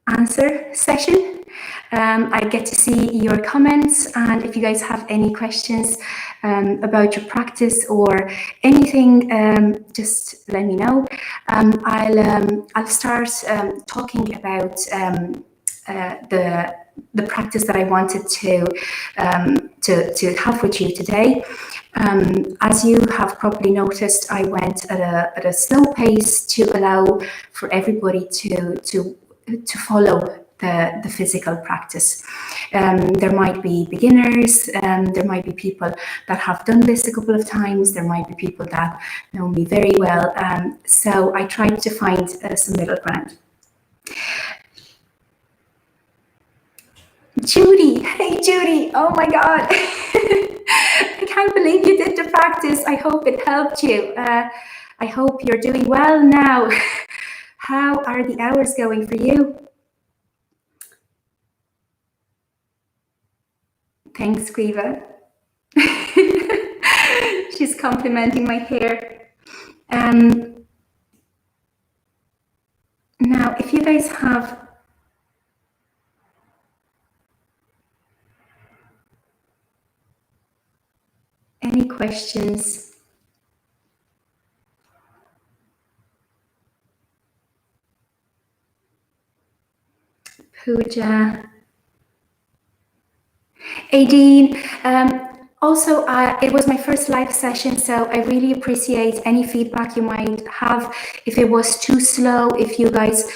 answer session. I get to see your comments, and if you guys have any questions about your practice or anything, just let me know. I'll start talking about the practice that I wanted to have with you today. As you have probably noticed, I went at a slow pace to allow for everybody to follow the physical practice. There might be beginners, there might be people that have done this a couple of times, there might be people that know me very well. So I tried to find some middle ground. Judy, hey Judy, oh my God. I can't believe you did the practice. I hope it helped you. I hope you're doing well now. How are the hours going for you? Thanks, Quiva. She's complimenting my hair. Now, if you guys have any questions, Pooja, Aideen, also, it was my first live session, so I really appreciate any feedback you might have. If it was too slow, if you guys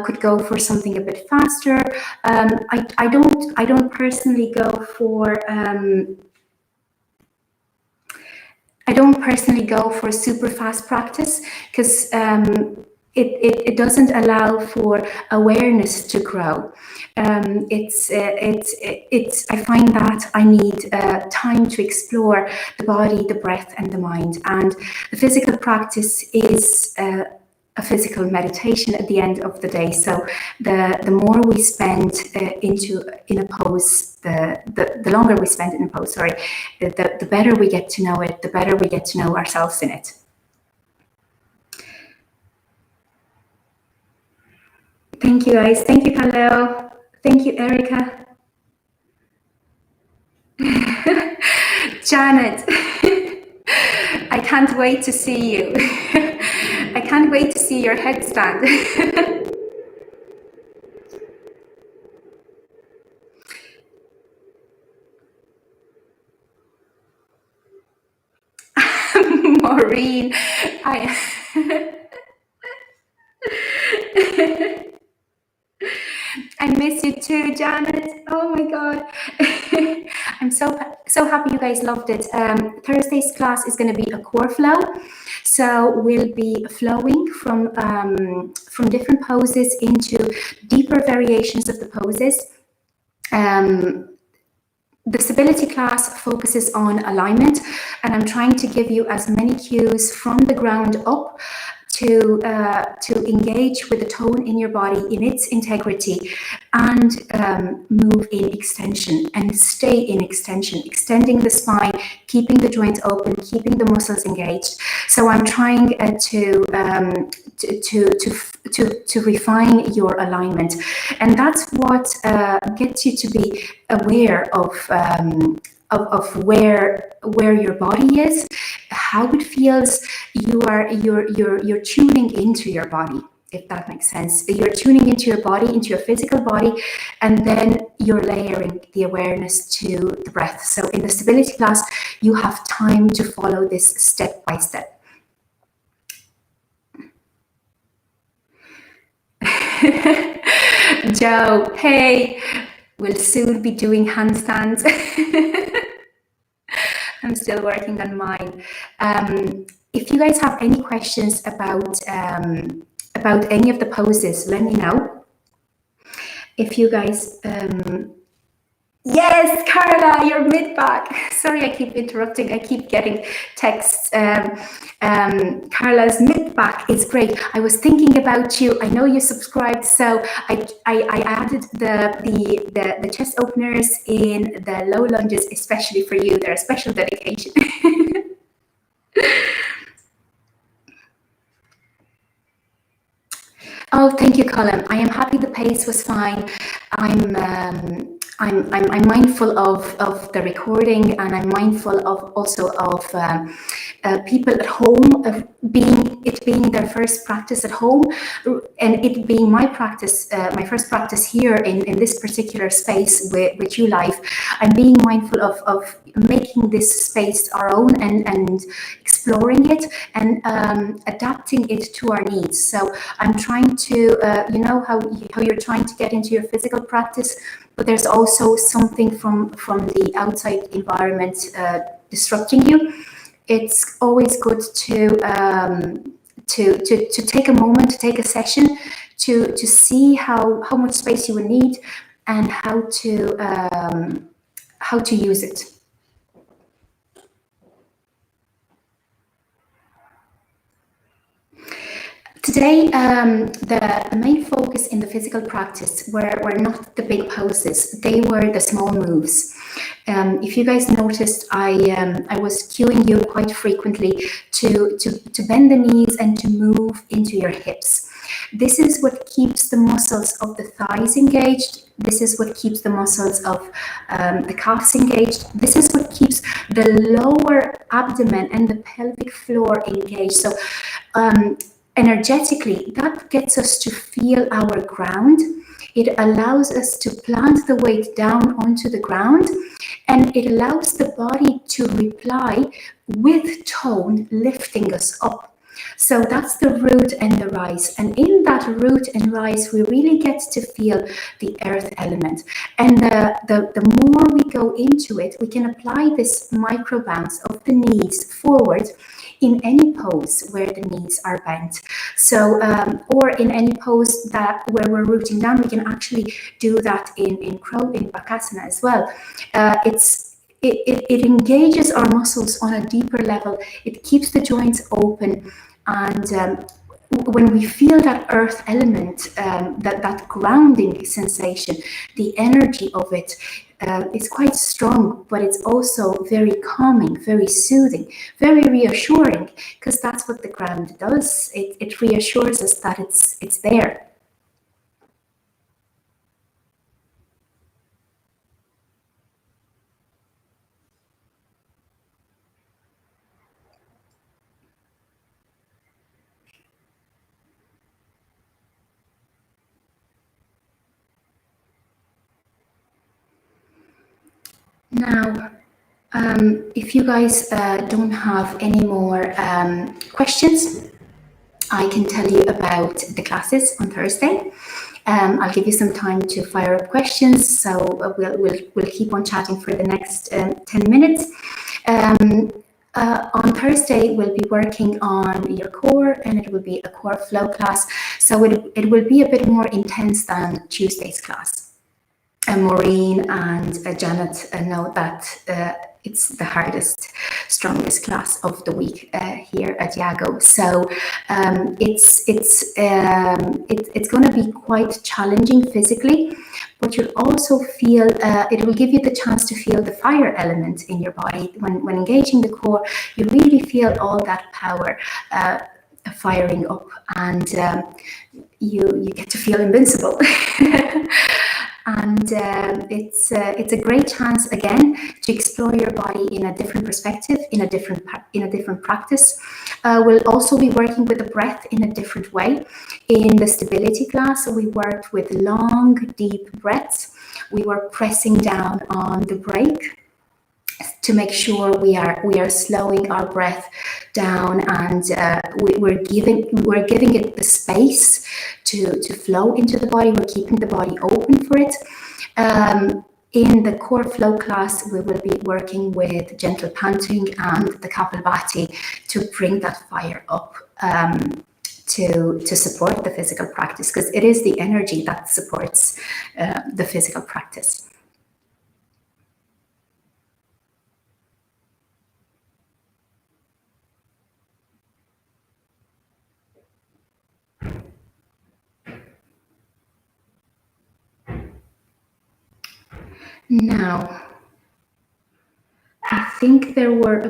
could go for something a bit faster. I don't personally go for super fast practice because it doesn't allow for awareness to grow. I find that I need time to explore the body, the breath, and the mind. And the physical practice is a physical meditation at the end of the day. So the more we spend in a pose, the longer we spend in a pose, sorry, the better we get to know it, the better we get to know ourselves in it. Thank you, guys. Thank you, Kaleo. Thank you, Erica. Janet. I can't wait to see you. I can't wait to see your headstand. Maureen, I I miss you too, Janet. Oh my God. I'm so happy you guys loved it. Thursday's class is going to be a core flow. So we'll be flowing from different poses into deeper variations of the poses. The stability class focuses on alignment, and I'm trying to give you as many cues from the ground up to engage with the tone in your body in its integrity, and move in extension and stay in extension, extending the spine, keeping the joints open, keeping the muscles engaged. So I'm trying to refine your alignment, and that's what gets you to be aware of where your body is, how it feels. You're tuning into your body, if that makes sense. You're tuning into your body, into your physical body, and then you're layering the awareness to the breath. So in the stability class, you have time to follow this step by step. Joe, hey, we'll soon be doing handstands. I'm still working on mine. If you guys have any questions about any of the poses, let me know. If you guys, yes, Carla, you're mid back. Sorry, I keep interrupting. I keep getting texts. Carla's mid back is great. I was thinking about you. I know you subscribed, so I added the chest openers in the low lunges, especially for you. They're a special dedication. Oh, thank you, Colin. I am happy the pace was fine. I'm mindful of the recording, and I'm mindful of also of people at home, of being their first practice at home, and it being my practice, my first practice here in this particular space with you live. I'm being mindful of making this space our own, and exploring it, and adapting it to our needs. So I'm trying to, you know how you're trying to get into your physical practice, but there's also something from the outside environment disrupting you. It's always good to take a moment, to take a session, to see how much space you will need, and how to use it. Today, the main focus in the physical practice were not the big poses, they were the small moves. If you guys noticed, I was cueing you quite frequently to bend the knees and to move into your hips. This is what keeps the muscles of the thighs engaged. This is what keeps the muscles of the calves engaged. This is what keeps the lower abdomen and the pelvic floor engaged. So energetically, that gets us to feel our ground. It allows us to plant the weight down onto the ground, and it allows the body to reply with tone, lifting us up. So that's the root and the rise. And in that root and rise, we really get to feel the earth element. And the more we go into it, we can apply this micro bounce of the knees forward in any pose where the knees are bent. So, or in any pose where we're rooting down, we can actually do that in Bakasana as well. It engages our muscles on a deeper level. It keeps the joints open, and when we feel that earth element, that grounding sensation, the energy of it, it's quite strong, but it's also very calming, very soothing, very reassuring, because that's what the ground does. It reassures us that it's there. Now, if you guys don't have any more questions, I can tell you about the classes on Thursday. I'll give you some time to fire up questions, so we'll keep on chatting for the next 10 minutes. On Thursday, we'll be working on your core, and it will be a core flow class, so it will be a bit more intense than Tuesday's class. Maureen and Janet know that it's the hardest, strongest class of the week here at Yago. So it's going to be quite challenging physically, but you'll also feel it will give you the chance to feel the fire element in your body. When engaging the core, you really feel all that power firing up, and you get to feel invincible. And it's a great chance again to explore your body in a different perspective, in a different practice. We'll also be working with the breath in a different way. In the stability class, we worked with long, deep breaths. We were pressing down on the brake to make sure we are slowing our breath down, and we're giving it the space to flow into the body. We're keeping the body open for it. In the core flow class, we will be working with gentle panting and the Kapalbhati to bring that fire up, to support the physical practice, because it is the energy that supports the physical practice. Now, I think there were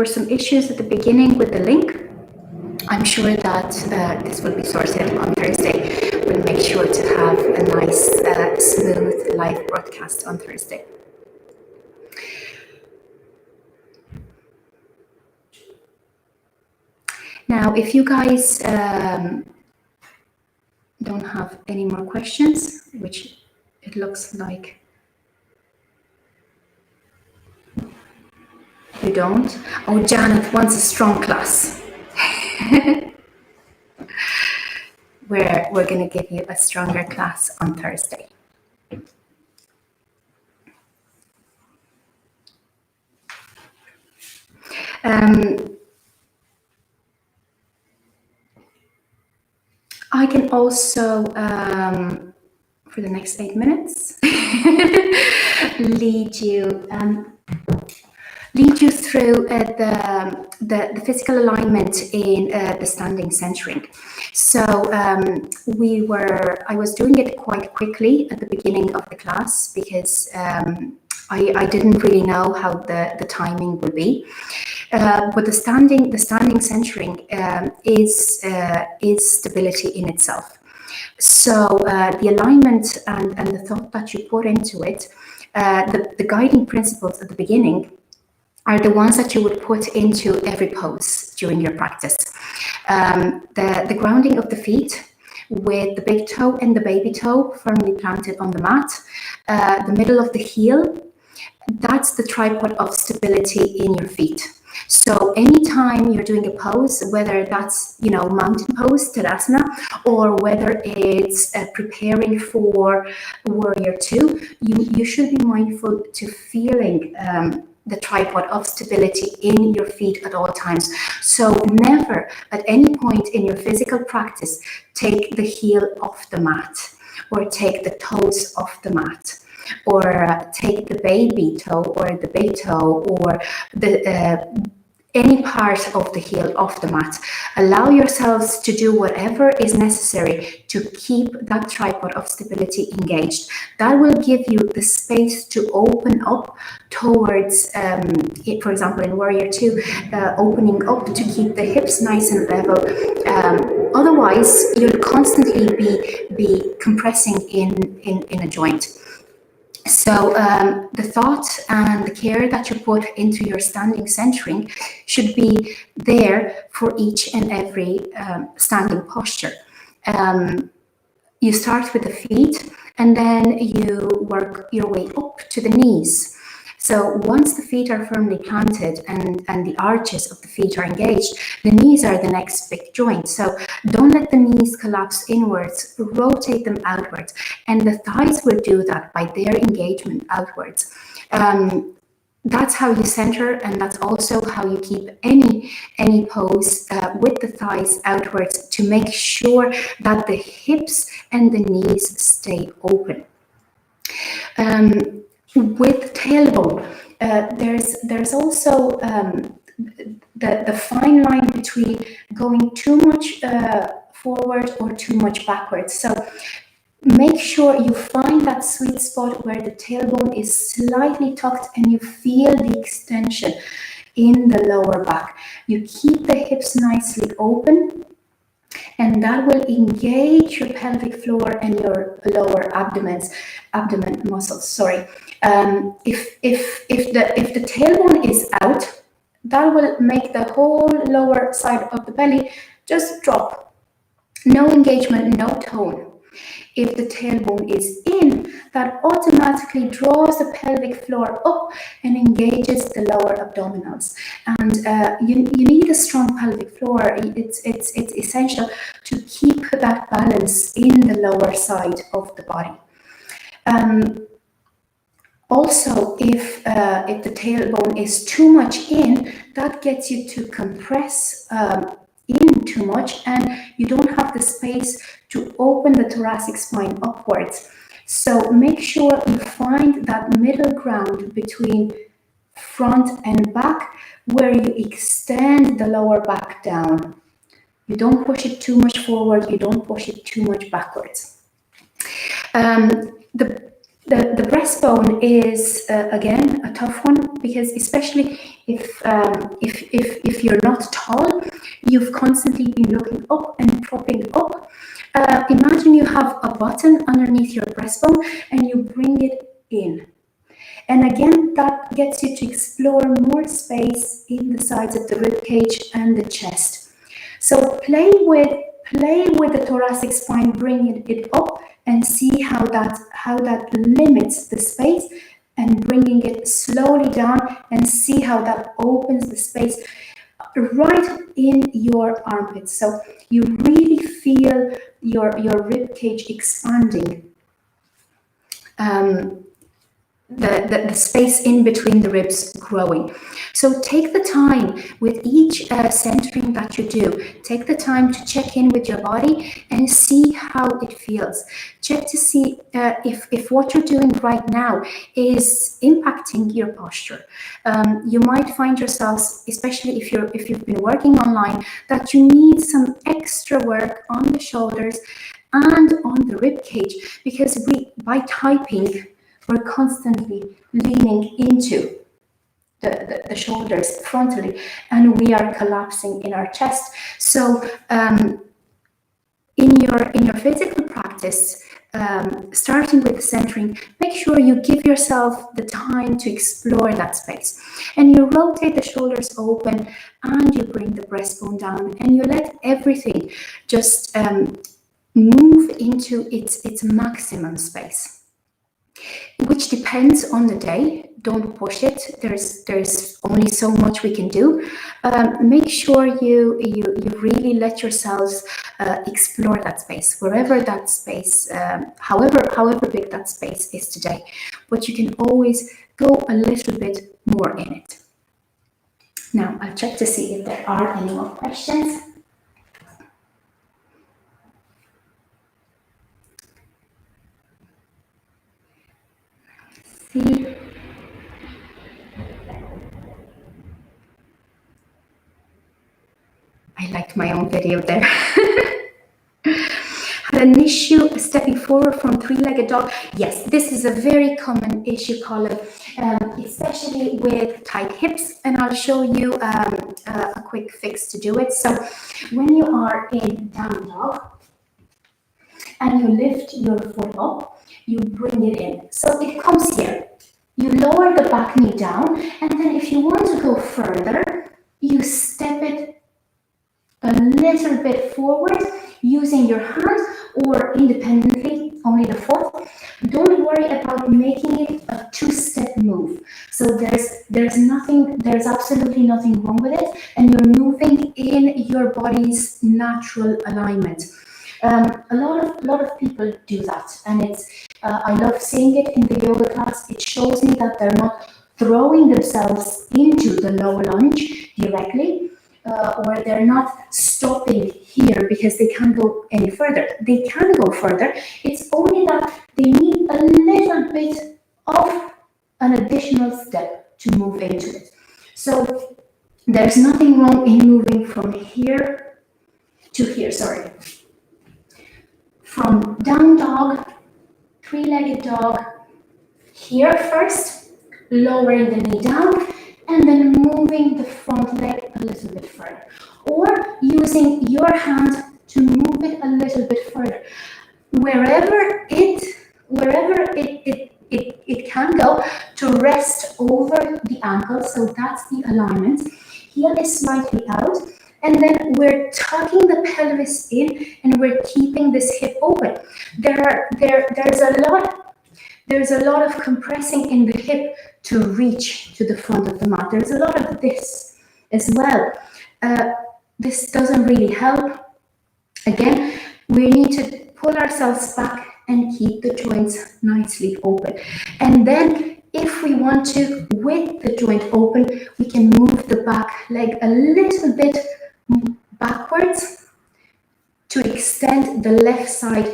some issues at the beginning with the link. I'm sure that this will be sorted on Thursday. We'll make sure to have a nice, smooth live broadcast on Thursday. Now, if you guys don't have any more questions, which it looks like you don't. Oh, Janet wants a strong class. We're going to give you a stronger class on Thursday. I can also, for the next 8 minutes, lead you through the physical alignment in the standing centering. So I was doing it quite quickly at the beginning of the class, because I didn't really know how the timing would be. But the standing centering is stability in itself. So the alignment and the thought that you put into it, the guiding principles at the beginning are the ones that you would put into every pose during your practice. The grounding of the feet, with the big toe and the baby toe firmly planted on the mat, the middle of the heel, that's the tripod of stability in your feet. So anytime you're doing a pose, whether that's, mountain pose, Tadasana, or whether it's preparing for Warrior 2, you should be mindful to feeling the tripod of stability in your feet at all times. So never at any point in your physical practice take the heel off the mat, or take the toes off the mat, or take the baby toe or the big toe, or any part of the heel off the mat. Allow yourselves to do whatever is necessary to keep that tripod of stability engaged. That will give you the space to open up towards, for example, in Warrior 2, opening up to keep the hips nice and level. Otherwise, you'll constantly be compressing in a joint. So the thought and the care that you put into your standing centering should be there for each and every standing posture. You start with the feet, And then you work your way up to the knees. So once the feet are firmly planted and the arches of the feet are engaged, the knees are the next big joint. So don't let the knees collapse inwards, rotate them outwards. And the thighs will do that by their engagement outwards. That's how you center, and that's also how you keep any pose with the thighs outwards to make sure that the hips and the knees stay open. With tailbone, there's also the fine line between going too much forward or too much backwards. So make sure you find that sweet spot where the tailbone is slightly tucked and you feel the extension in the lower back. You keep the hips nicely open, and that will engage your pelvic floor and your lower abdomen muscles. Sorry. If the tailbone is out, that will make the whole lower side of the belly just drop. No engagement, no tone. If the tailbone is in, that automatically draws the pelvic floor up and engages the lower abdominals. And you need a strong pelvic floor. It's essential to keep that balance in the lower side of the body. Also, if the tailbone is too much in, that gets you to compress in too much, and you don't have the space to open the thoracic spine upwards. So make sure you find that middle ground between front and back where you extend the lower back down. You don't push it too much forward, you don't push it too much backwards. The breastbone is again a tough one, because especially if you're not tall, you've constantly been looking up and propping up. Imagine you have a button underneath your breastbone and you bring it in. And again, that gets you to explore more space in the sides of the rib cage and the chest. So play with the thoracic spine, bringing it up, and see how that limits the space, and bringing it slowly down, and see how that opens the space right in your armpits. So you really feel your rib cage expanding. The space in between the ribs growing. So take the time with each centering that you do. Take the time to check in with your body and see how it feels. Check to see if what you're doing right now is impacting your posture. You might find yourselves, especially if you've been working online, that you need some extra work on the shoulders and on the rib cage, because by typing, we're constantly leaning into the shoulders frontally, and we are collapsing in our chest. So in your physical practice, starting with the centering, make sure you give yourself the time to explore that space, and you rotate the shoulders open, and you bring the breastbone down, and you let everything just move into its maximum space, which depends on the day. Don't push it. There's only so much we can do. Make sure you really let yourselves explore that space, wherever that space, however big that space is today. But you can always go a little bit more in it. Now I'll check to see if there are any more questions. See. I liked my own video there. Had an issue stepping forward from three-legged dog. Yes, this is a very common issue, Colin, especially with tight hips, and I'll show you a quick fix to do it. So when you are in down dog and you lift your foot up, you bring it in. So it comes here. You lower the back knee down, and then if you want to go further, you step it a little bit forward using your hands, or independently only the fourth. Don't worry about making it a two-step move. So there's absolutely nothing wrong with it, and you're moving in your body's natural alignment. A lot of people do that, and I love seeing it in the yoga class. It shows me that they're not throwing themselves into the low lunge directly, or they're not stopping here because they can't go any further. They can go further. It's only that they need a little bit of an additional step to move into it. So there's nothing wrong in moving from here to here, sorry. From down dog, three-legged dog, here first, lowering the knee down, and then moving the front leg a little bit further. Or using your hand to move it a little bit further. Wherever it can go, to rest over the ankle, so that's the alignment. Heel is slightly out, and then we're tucking the pelvis in, and we're keeping this hip open. There's a lot of compressing in the hip to reach to the front of the mat. There's a lot of this as well. This doesn't really help. Again, we need to pull ourselves back and keep the joints nicely open. And then if we want to, with the joint open, we can move the back leg a little bit backwards to extend the left side,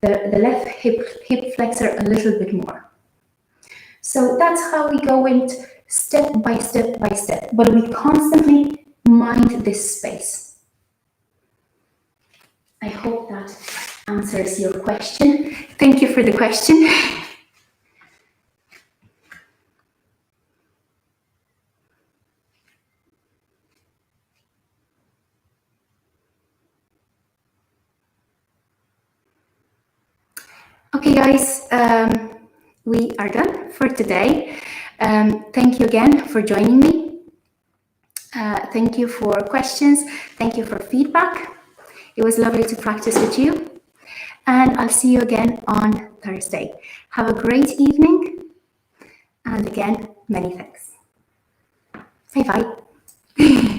the left hip flexor a little bit more. So that's how we go into step by step by step, but we constantly mind this space. I hope that answers your question. Thank you for the question. Okay, guys, we are done for today. Thank you again for joining me. Thank you for questions. Thank you for feedback. It was lovely to practice with you. And I'll see you again on Thursday. Have a great evening. And again, many thanks. Bye-bye.